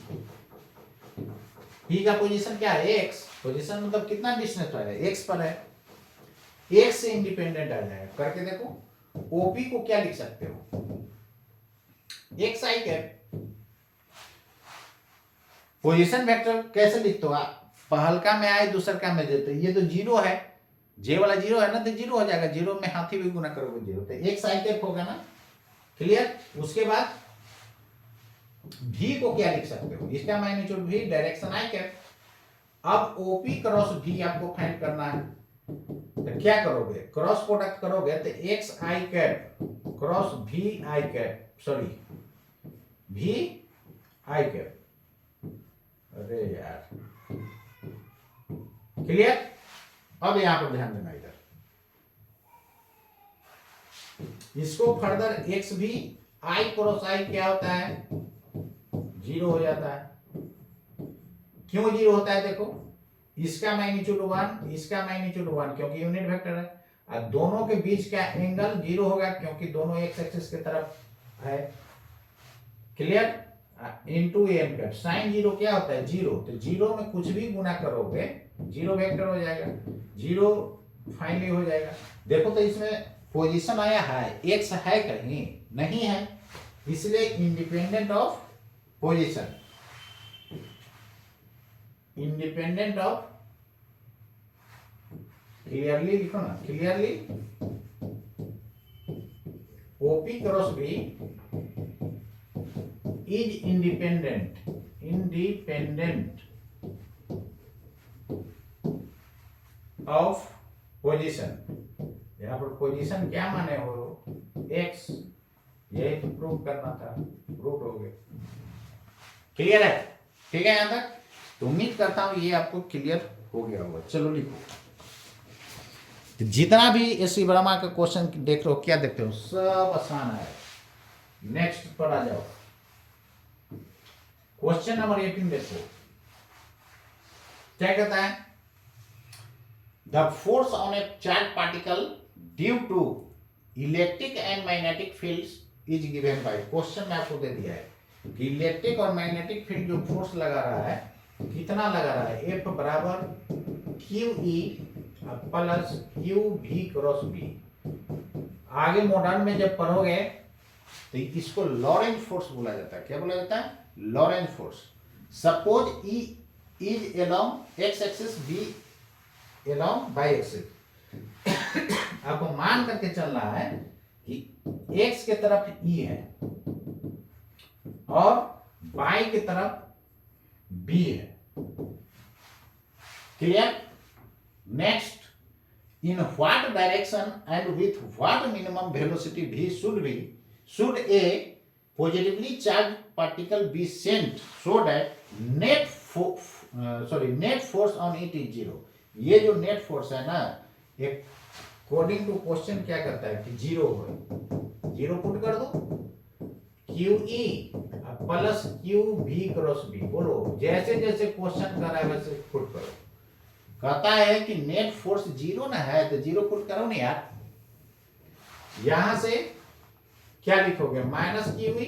p का पोजीशन क्या है, x, पोजीशन मतलब कितना डिस्टेंस पर है, x पर है, x से इंडिपेंडेंट आ जाएगा। करके देखो, OP को क्या लिख सकते हो, x i cap. Position vector कैसे लिखते हो आप, पहलका में आए दूसर का में देते, ये तो 0 है, जे वाला 0 है ना, तो 0 हो जाएगा, 0 में हाथी भी गुना करोगे 0, तो x i कैप होगा ना। क्लियर? उसके बाद v को क्या लिख सकते हो, इसका magnitude v, direction i cap. अब OP क्रॉस v आपको फाइंड करना है, तो क्या करोगे, क्रॉस प्रोडक्ट करोगे तो x i cap cross v i cap, sorry v i cap. अरे यार, क्लियर? अब यहां पर ध्यान देना, इधर इसको फर्दर x भी i क्रॉस i क्या होता है, 0 हो जाता है। क्यों 0 होता है, देखो, इसका मैग्नीट्यूड 1, इसका मैग्नीट्यूड 1, क्योंकि यूनिट वेक्टर है, और दोनों के बीच का एंगल 0 होगा, क्योंकि दोनों एक्स एक्सिस की तरफ है। Clear? Into N cap, sine 0 क्या होता है, 0, तो 0 में कुछ भी गुना करोगे 0 वेक्टर हो जाएगा, 0 फाइनली हो जाएगा। देखो तो इसमें पोजीशन आया है, x है कहीं नहीं है, इसलिए independent of position, independent of, clearly लिखो ना, clearly OP cross V is independent, independent of position. यहाँ पर पोजीशन क्या माने हो, x, यही तो प्रूव करना था, प्रूव हो गया। क्लियर है? ठीक है यहां तक? तो उम्मीद करता हूं ये आपको क्लियर हो गया होगा। चलो लिखो, तो जितना भी एस वर्मा का क्वेश्चन देख रहे हो, क्या देखते हो, सब आसान है। नेक्स्ट पर आ जाओ, क्वेश्चन नंबर 18 देखो, क्या कहता है, the force on a charge particle due to electric and magnetic fields is given by. Question में आपको दे दिया है कि इलेक्ट्रिक और मैग्नेटिक फील्ड जो फोर्स लगा रहा है, कितना लगा रहा है, F बराबर QE plus QV cross V। आगे मॉडर्न में जब पढ़ोगे तो इसको लॉरेंज फोर्स बोला जाता है। क्या बोला जाता है, Lorentz force. Suppose E is along x axis, V along y axis. आपको मान करके चल रहा है कि x के तरफ E है और y की तरफ बी है। Clear? Next, in what direction and with what minimum velocity v should a positively charged particle be sent so that net force on it is zero। ये जो नेट फोर्स है ना, अकॉर्डिंग टू क्वेश्चन क्या करता है कि जीरो हो, जीरो पुट कर दो, Q E plus Q V cross B. बोलो जैसे जैसे क्वेश्चन कर रहा है वैसे पुट करो। कहता है कि नेट फोर्स जीरो ना है, तो जीरो पुट करो ना यार। यहां से क्या लिखोगे, minus Q E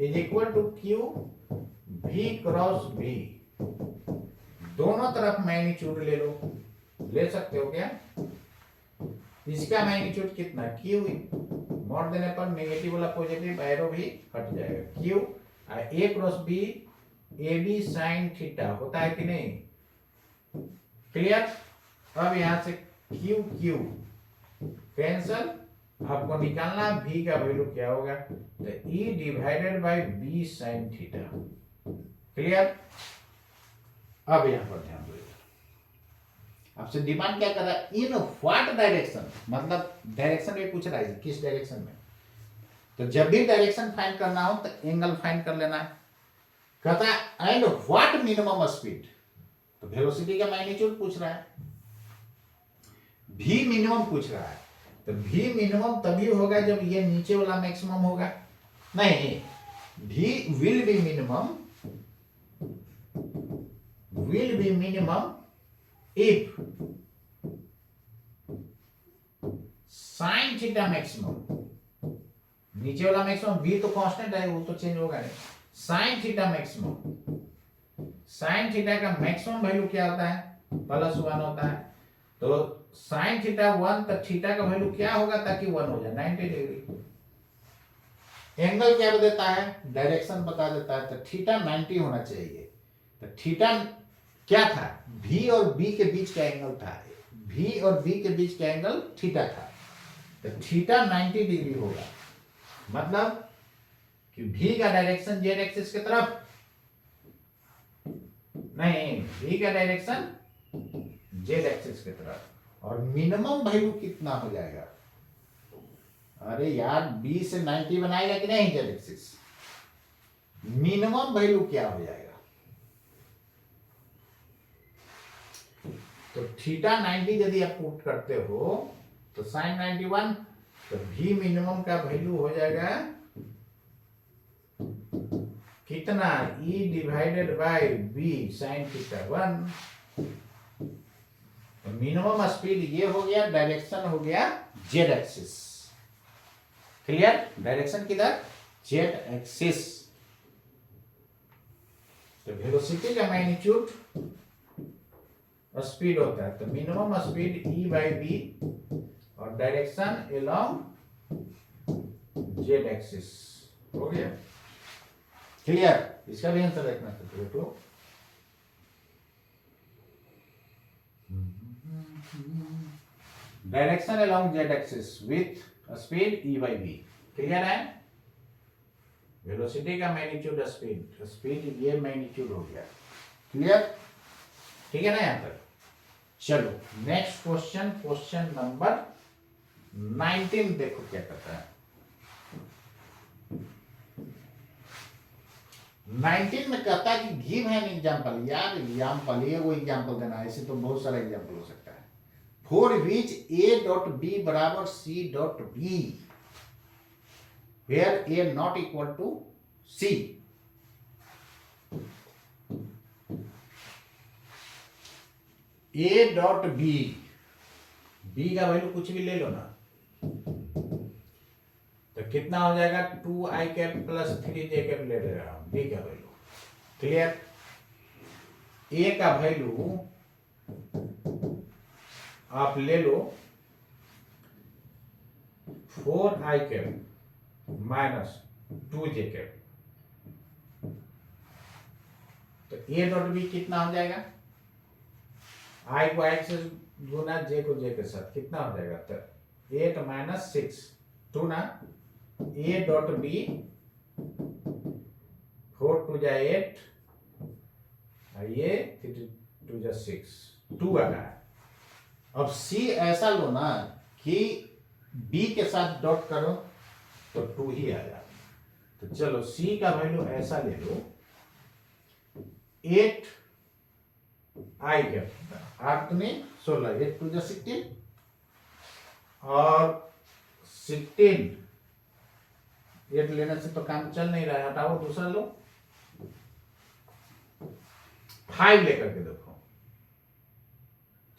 is equal to Q V cross B. दोनों तरफ मैग्नीट्यूड ले लो, ले सकते हो क्या? इसका मैग्नीट्यूड कितना, क्यू मोड़ देने पर नेगेटिव वाला पॉजिटिव एरो भी हट जाएगा। Q A cross B, A B sine theta होता है कि नहीं? क्लियर? अब यहां से क्यू क्यू कैंसल, आपको निकालना v का वैल्यू क्या होगा, तो e divided by b sign theta. Clear? अब यहां पर ध्यान दो, आपसे डिमांड क्या कर रहा है, इन व्हाट डायरेक्शन, मतलब डायरेक्शन भी पूछ रहा है किस डायरेक्शन में। तो जब भी डायरेक्शन फाइंड करना हो तो एंगल फाइंड कर लेना है। कहता है एंड व्हाट मिनिमम स्पीड, तो वेलोसिटी का मैग्नीट्यूड पूछ रहा है, v मिनिमम पूछ रहा है। तो v मिनिमम तभी होगा जब ये नीचे वाला मैक्सिमम होगा। नहीं, v will be minimum if sine theta maximum, नीचे वाला मैक्सिमम v तो कांस्टेंट है, वो तो चेंज होगा नहीं। Sine theta maximum, sine theta का मैक्सिमम वैल्यू क्या होता है, +1 होता है। तो साइन थीटा 1, तो थीटा का वैल्यू क्या होगा ताकि 1 हो जाए, 90 डिग्री। एंगल क्या देता है, डायरेक्शन बता देता है, तो थीटा 90 होना चाहिए। तो थीटा क्या था, v और b के बीच का एंगल था, v और b के बीच का एंगल थीटा था। तो थीटा 90 डिग्री होगा, मतलब कि v का डायरेक्शन z एक्सिस की तरफ नहीं, v का डायरेक्शन z एक्सिस की तरफ। और मिनिमम वैल्यू कितना हो जाएगा, अरे यार b से 90 बनाएगा कि नहीं z एक्सिस, मिनिमम वैल्यू क्या हो जाएगा, तो थीटा 90 यदि आप पुट करते हो तो साइन 91, तो v मिनिमम का वैल्यू हो जाएगा कितना, e divided by b sine theta 1। तो मिनिमम स्पीड ये हो गया, डायरेक्शन हो गया z एक्सिस। क्लियर? डायरेक्शन किधर, z एक्सिस। तो वेलोसिटी का मैग्नीट्यूड स्पीड होता है, तो minimum speed e by B और डायरेक्शन अलोंग z एक्सिस। हो गया? क्लियर? इसका भी आंसर देखना चाहिए तो direction along z axis with speed e by B. Clear है? वेलोसिटी का मैग्नीट्यूड स्पीड, स्पीड ये मैग्नीट्यूड हो गया। क्लियर? ठीक है ना यहां तक? चलो नेक्स्ट क्वेश्चन, क्वेश्चन नंबर 19 देखो क्या कहता है। 19 में कहता है कि गिव एन एग्जांपल। यार एग्जांपल, ये वो एग्जांपल देना है, ऐसे तो बहुत सारा एग्जांपल हो सकता है। For which a dot b बराबर c dot b where a not equal to c। a dot b, b का वैल्यू कुछ भी ले लो ना, तो कितना हो जाएगा, 2i cap plus 3j cap ले रहा हूं, b का वैल्यू। क्लियर? a का वैल्यू आप ले लो 4i cap minus 2j cap, तो a डॉट b कितना हो जाएगा, i को i से गुना j को j के साथ कितना हो जाएगा, तो 8 माइनस 6 2 ना, a डॉट b 4 2 जा 8 ये 3 2 6 2 आ रहा है। अब सी ऐसा लो ना कि बी के साथ डॉट करो तो 2 ही आ जाए। तो चलो सी का वैल्यू ऐसा ले लो 8 आई कैप 8 में 16 8 2 16 और 16 8 लेने से तो काम चल नहीं रहा है, हटाओ दूसरा लो 5 लेकर के देखो,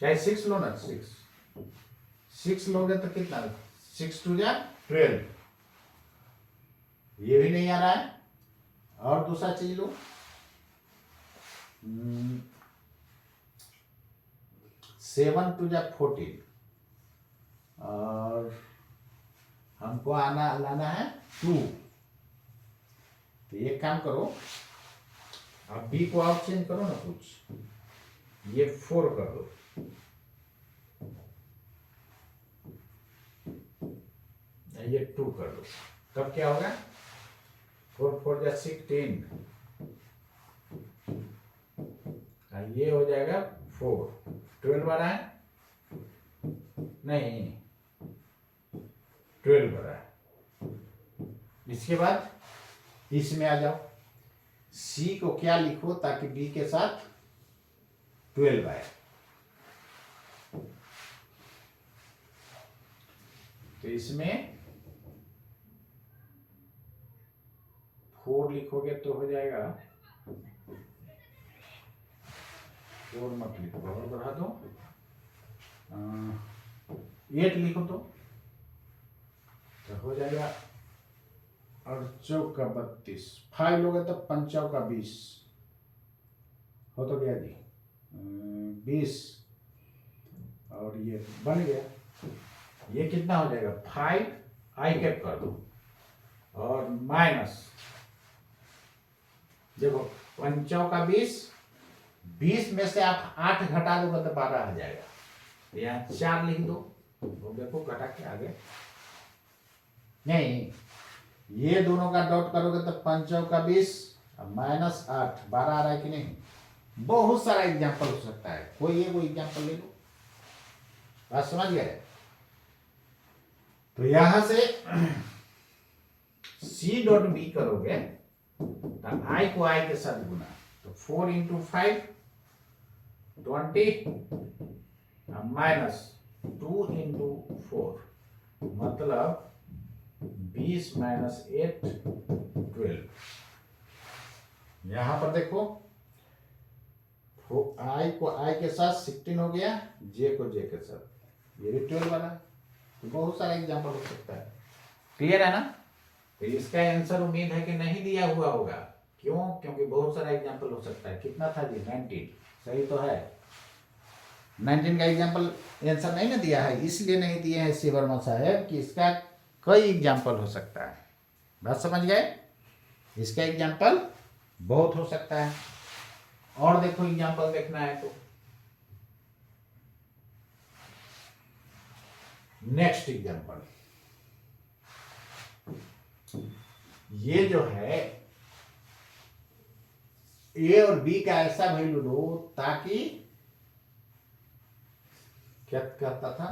चाहे 6 लो ना 6 लोगे तो कितना 6 2 12 ये भी नहीं आ रहा है। और दूसरा चीज लो 7 2 14 और हमको लाना है 2। तो ये काम करो आप बी को आप चेंज करो ना कुछ, ये 4 कर दो, ये 2 कर दो, तब क्या होगा 4 4 16 ये हो जाएगा 4 12 आ रहा है नहीं 12 आ रहा है। इसके बाद इसमें आ जाओ सी को क्या लिखो ताकि बी के साथ 12 आए। तो इसमें 4 लिखोगे तो हो जाएगा 4 मत लिखो और बढ़ा दो 8 लिखो तो हो जाएगा 8 का 32 5 लोगे तो 5 का 20 हो तो गया जी 20 और ये बन गया। ये कितना हो जाएगा 5 आई कैप कर दो और माइनस देखो 5 का 20 में से आप 8 घटा दोगे तो 12 आ जाएगा। यहाँ 4 लिख दो तो देखो घटा के आगे नहीं ये दोनों का डॉट करोगे तो 5 का 20 माइनस 8 12 आ रहा है कि नहीं। बहुत सारा एग्जांपल हो सकता है, कोई एग्जांपल ले लो, बात समझ गए। तो यहां से सी डॉट बी करोगे तो आई को आई के साथ गुना तो 4 इंटू 5 20 माइनस 2 इंटू 4 मतलब 20 माइनस 8 12। यहां पर देखो आई को आई के साथ 16 हो गया, जे को जे के साथ ये भी 12 बना। तो बहुत सारा एग्जांपल हो सकता है, क्लियर है ना। तो इसका आंसर उम्मीद है कि नहीं दिया हुआ होगा, क्यों क्योंकि बहुत सारा एग्जांपल हो सकता है। कितना था जी 19 सही तो है, 19 का एग्जांपल आंसर नहीं ना दिया है, इसलिए नहीं दिए हैं सी वर्मा साहब कि इसका कई एग्जाम्पल हो सकता है। बात समझ गए, इसका एग्जाम्पल बहुत हो सकता है। और देखो एग्जाम्पल देखना है तो नेक्स्ट एग्जाम्पल ये जो है ए और बी का ऐसा वैल्यू दो ताकि क्या कहता था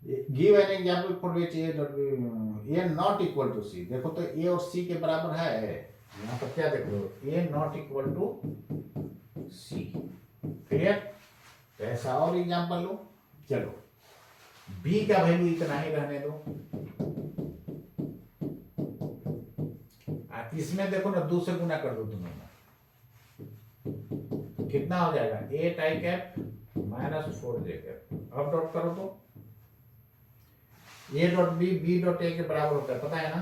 give an example for which A not equal to C. देखो तो ए और सी के बराबर है, यहाँ पर क्या देख लो A not equal to C, clear. ऐसा और एग्जांपल लो, चलो बी का वैल्यू इतना ही रहने दो, इसमें देखो ना 2 से गुना कर दो दोनों में, कितना हो जाएगा 8 I cap minus 4 J cap. अब डॉट करो तो A dot B dot A के बराबर होता है, पता है ना।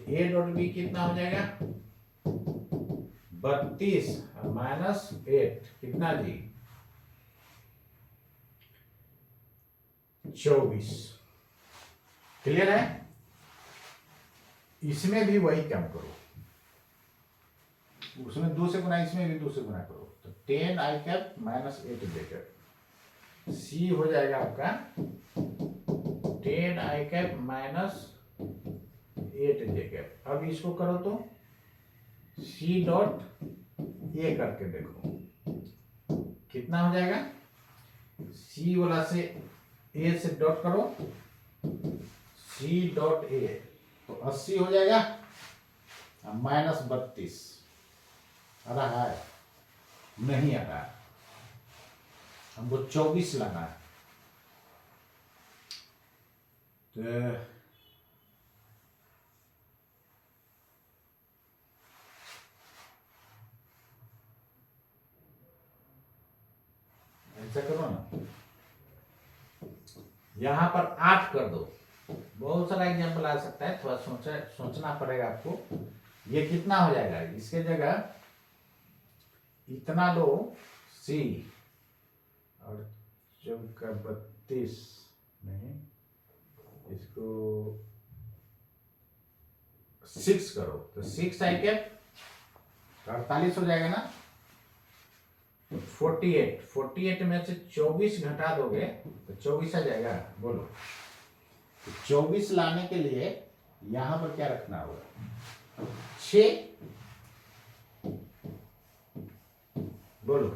ए डॉट बी कितना हो जाएगा 32 माइनस 8 कितना जी 24, क्लियर है। इसमें भी वही काम करो, उसमें 2 से गुना, इसमें भी 2 से गुना करो तो 10 आई कैप माइनस 8 जे कैप। सी हो जाएगा आपका 10 आई कैप माइनस 8 जे कैप। अब इसको करो तो सी डॉट ए करके देखो कितना हो जाएगा। सी वाला से ए से डॉट करो, सी डॉट ए तो 80 हो जाएगा, -32 आ रहा है, नहीं आ रहा है, हमको 24 लाना है। तो ऐसा करो ना, यहां पर 8 कर दो। बहुत सारा एग्जाम्पल आ सकता है, थोड़ा सोचना पड़ेगा आपको। ये कितना हो जाएगा, इसके जगह इतना लो सी और 32 नहीं, इसको 6 करो तो 6 आई क्या 48 हो जाएगा ना। 48 में से 24 घटा दोगे तो 24 आ जाएगा। बोलो, तो 24 लाने के लिए यहां पर क्या रखना होगा, 6। बोलो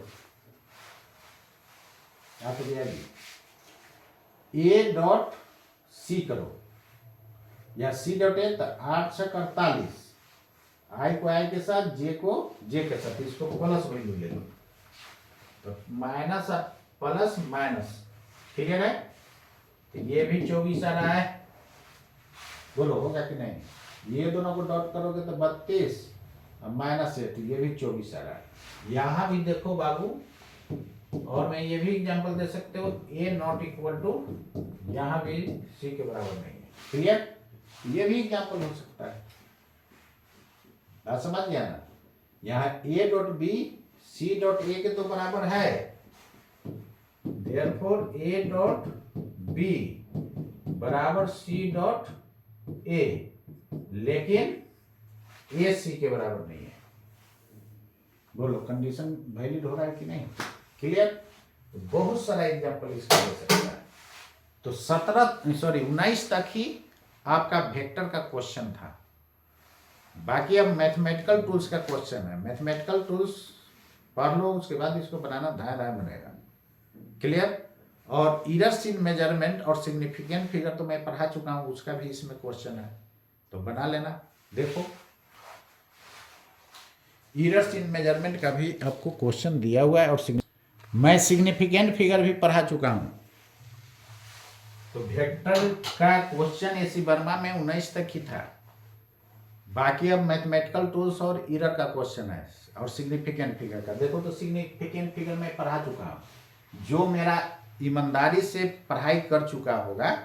आप ए डॉट सी करो या सी डॉट ए, तो 8 से 48, आई को आई के साथ, जे को जे के साथ, इसको प्लस वैल्यू ले लो तो माइनस प्लस माइनस, ठीक है ना। तो ये भी 24 आ रहा है। बोलो होगा कि नहीं। ये दोनों को डॉट करोगे तो 32 और माइनस से, तो ये भी 24 आ रहा है। यहां भी देखो बाबू, और मैं ये भी एग्जांपल दे सकते हो, ए नॉट इक्वल टू, यहां भी सी के बराबर नहीं है। क्लियर, ये भी एग्जांपल हो सकता है, बात समझ गया ना। यहां A dot B C dot A के तो बराबर है, देयरफॉर ए डॉट बी बराबर सी डॉट ए, लेकिन ए सी के बराबर नहीं है। बोलो कंडीशन वैलिड हो रहा है कि नहीं। क्लियर, तो बहुत सारा एग्जांपल इसका दे सकता है। तो 19 तक ही आपका वेक्टर का क्वेश्चन था। बाकी अब मैथमेटिकल टूल्स का क्वेश्चन है। मैथमेटिकल टूल्स पढ़ लो, उसके बाद इसको बनाना धाए बनेगा। क्लियर, और इरर्स इन मेजरमेंट और सिग्निफिकेंट फिगर तो मैं पढ़ा चुका हूं, उसका भी इसमें क्वेश्चन है, तो बना लेना। देखो इरर्स इन मेजरमेंट का भी आपको क्वेश्चन दिया हुआ है, और मैं सिग्निफिकेंट फिगर भी पढ़ा चुका हूं। तो वेक्टर का क्वेश्चन एसी वर्मा में 19 तक ही था। बाकी अब मैथमेटिकल टूल्स और इरर का क्वेश्चन है, और सिग्निफिकेंट फिगर का। देखो तो सिग्निफिकेंट फिगर मैं पढ़ा चुका हूं। जो मेरा ईमानदारी से पढ़ाई कर चुका होगा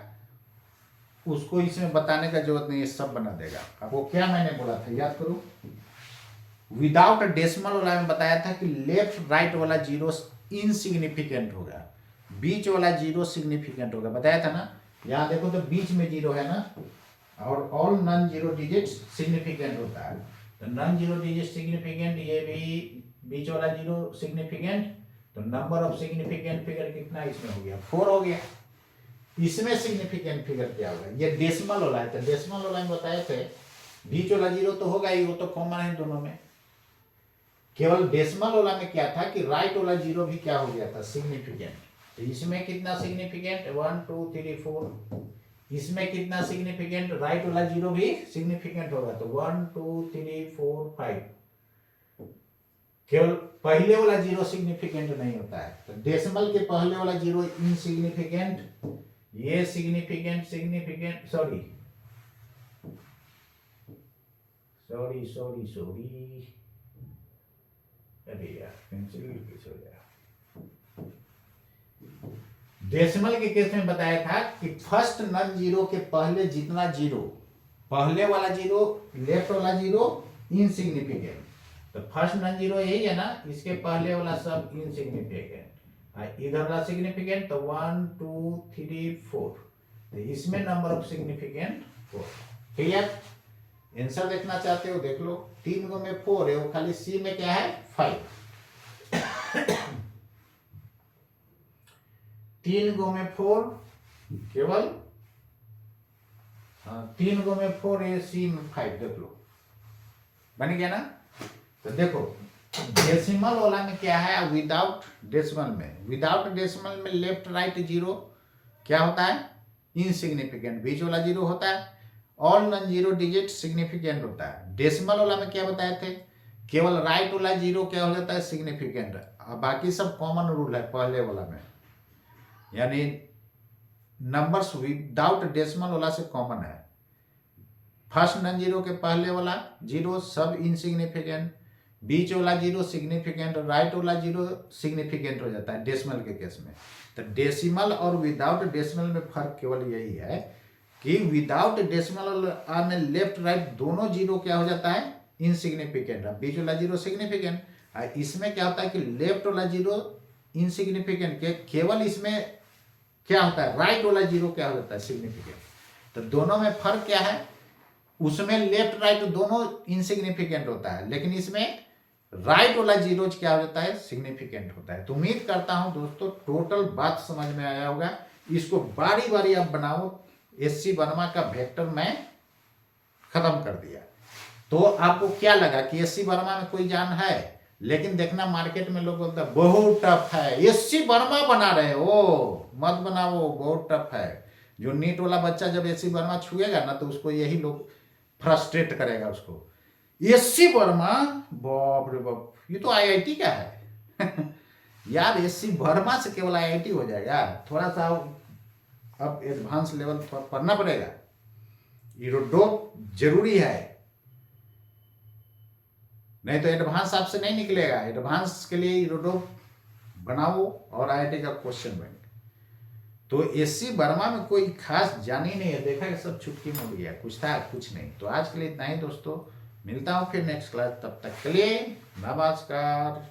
उसको इसमें बताने का जरूरत नहीं है, सब बना देगा। अब वो क्या मैंने बोला था याद करो, विदाउट डेसिमल वाला में बताया था कि लेफ्ट राइट वाला जीरो इनसिग्निफिकेंट होगा, बीच वाला जीरो सिग्निफिकेंट होगा, बताया था ना। यहाँ देखो तो बीच में जीरो है ना, और all non zero digit significant होता है। तो नॉन जीरो डिजिट सिग्निफिकेंट, ये भी बीच वाला जीरो सिग्निफिकेंट। तो नंबर ऑफ सिग्निफिकेंट फिगर कितना इसमें हो गया, 4 हो गया। इसमें सिग्निफिकेंट फिगर क्या होगा, ये डेसिमल वाला है। तो डेसिमल वाला में बताए थे बीच वाला जीरो तो होगा ही, वो तो कॉमन है दोनों में। केवल डेसिमल वाला में क्या था कि राइट वाला जीरो भी क्या हो गया था, सिग्निफिकेंट। तो इसमें कितना सिग्निफिकेंट, 1 2 3 4। इसमें कितना सिग्निफिकेंट, राइट वाला जीरो भी सिग्निफिकेंट होगा, तो 1 2 3 4 5। केवल पहले वाला जीरो सिग्निफिकेंट नहीं होता है। तो डेसिमल के पहले वाला जीरो इनसिग्निफिकेंट, ये significant significant sorry sorry sorry sorry अरे यार पेंसिल किस हो गया। डेसिमल के केस में बताया था कि फर्स्ट नॉन जीरो के पहले जितना जीरो, पहले वाला जीरो लेफ्ट वाला जीरो इनसिग्निफिकेंट। तो फर्स्ट नॉन जीरो यही है ना, इसके पहले वाला सब इनसिग्निफिकेंट, इधर वाला सिग्निफिकेंट। तो 1 2 3 4, तो इसमें number of significant 4। Clear, answer देखना चाहते हो देख लो। 3 गो में 4 है, वो खाली सी में क्या है 5। 3 गो में 4 केवल, 3 गो में 4 है, सी में 5, देख लो बन गया ना। तो देखो डेसिमल वाला में क्या है, विदाउट डेसिमल में लेफ्ट राइट जीरो क्या होता है, इनसिग्निफिकेंट, बीच वाला जीरो होता है, all non zero digit significant होता है। डेसिमल वाला में क्या बताए थे, केवल राइट वाला जीरो क्या हो जाता है, सिग्निफिकेंट, बाकी सब कॉमन रूल है पहले वाला में, यानी नंबर्स विदाउट डेसिमल वाला से कॉमन है। फर्स्ट नॉन जीरो के पहले वाला जीरो सब इनसिग्निफिकेंट, बीच वाला जीरो सिग्निफिकेंट, राइट वाला जीरो सिग्निफिकेंट हो जाता है डेसिमल के केस में। तो डेसिमल और विदाउट डेसिमल में फर्क केवल यही है कि विदाउट डेसिमल में लेफ्ट राइट दोनों जीरो क्या हो जाता है, इनसिग्निफिकेंट, बीच वाला जीरो सिग्निफिकेंट। इसमें क्या होता है कि लेफ्ट वाला जीरो इनसिग्निफिकेंट के, केवल इसमें क्या होता है, राइट वाला जीरो क्या हो जाता है, सिग्निफिकेंट। तो दोनों में फर्क क्या है, उसमें लेफ्ट राइट दोनों इनसिग्निफिकेंट होता है, लेकिन इसमें राइट वाला जीरो क्या हो जाता है, सिग्निफिकेंट होता है। तो उम्मीद करता हूं दोस्तों टोटल बात समझ में आया होगा। इसको बारी बारी आप बनाओ। एससी वर्मा का वेक्टर मैं खत्म कर दिया। तो आपको क्या लगा कि एससी वर्मा में कोई जान है, लेकिन देखना मार्केट में लोग बोलते हैं बहुत टफ है, एससी वर्मा बना रहे हो, मत बनाओ, बहुत टफ है। जो नीट वाला बच्चा जब एससी वर्मा छुएगा ना तो उसको यही लोग फ्रस्ट्रेट करेगा उसको, एससी वर्मा, बाप रे बाप, ये तो आईआईटी का है यार एससी वर्मा से केवल आईआईटी हो जाएगा, थोड़ा सा अब एडवांस लेवल पढ़ना पड़ेगा। इरोडोप जरूरी है, नहीं तो एडवांस आपसे नहीं निकलेगा। एडवांस के लिए इरोडोप बनाओ और आईआईटी का क्वेश्चन बैंक। तो एससी वर्मा में कोई खास जान ही नहीं है, देखा कि सब चुटकी में गया, कुछ था कुछ नहीं। तो आज के लिए इतना ही दोस्तों, मिलता हूं फिर नेक्स्ट क्लास, तब तक के लिए नमस्कार।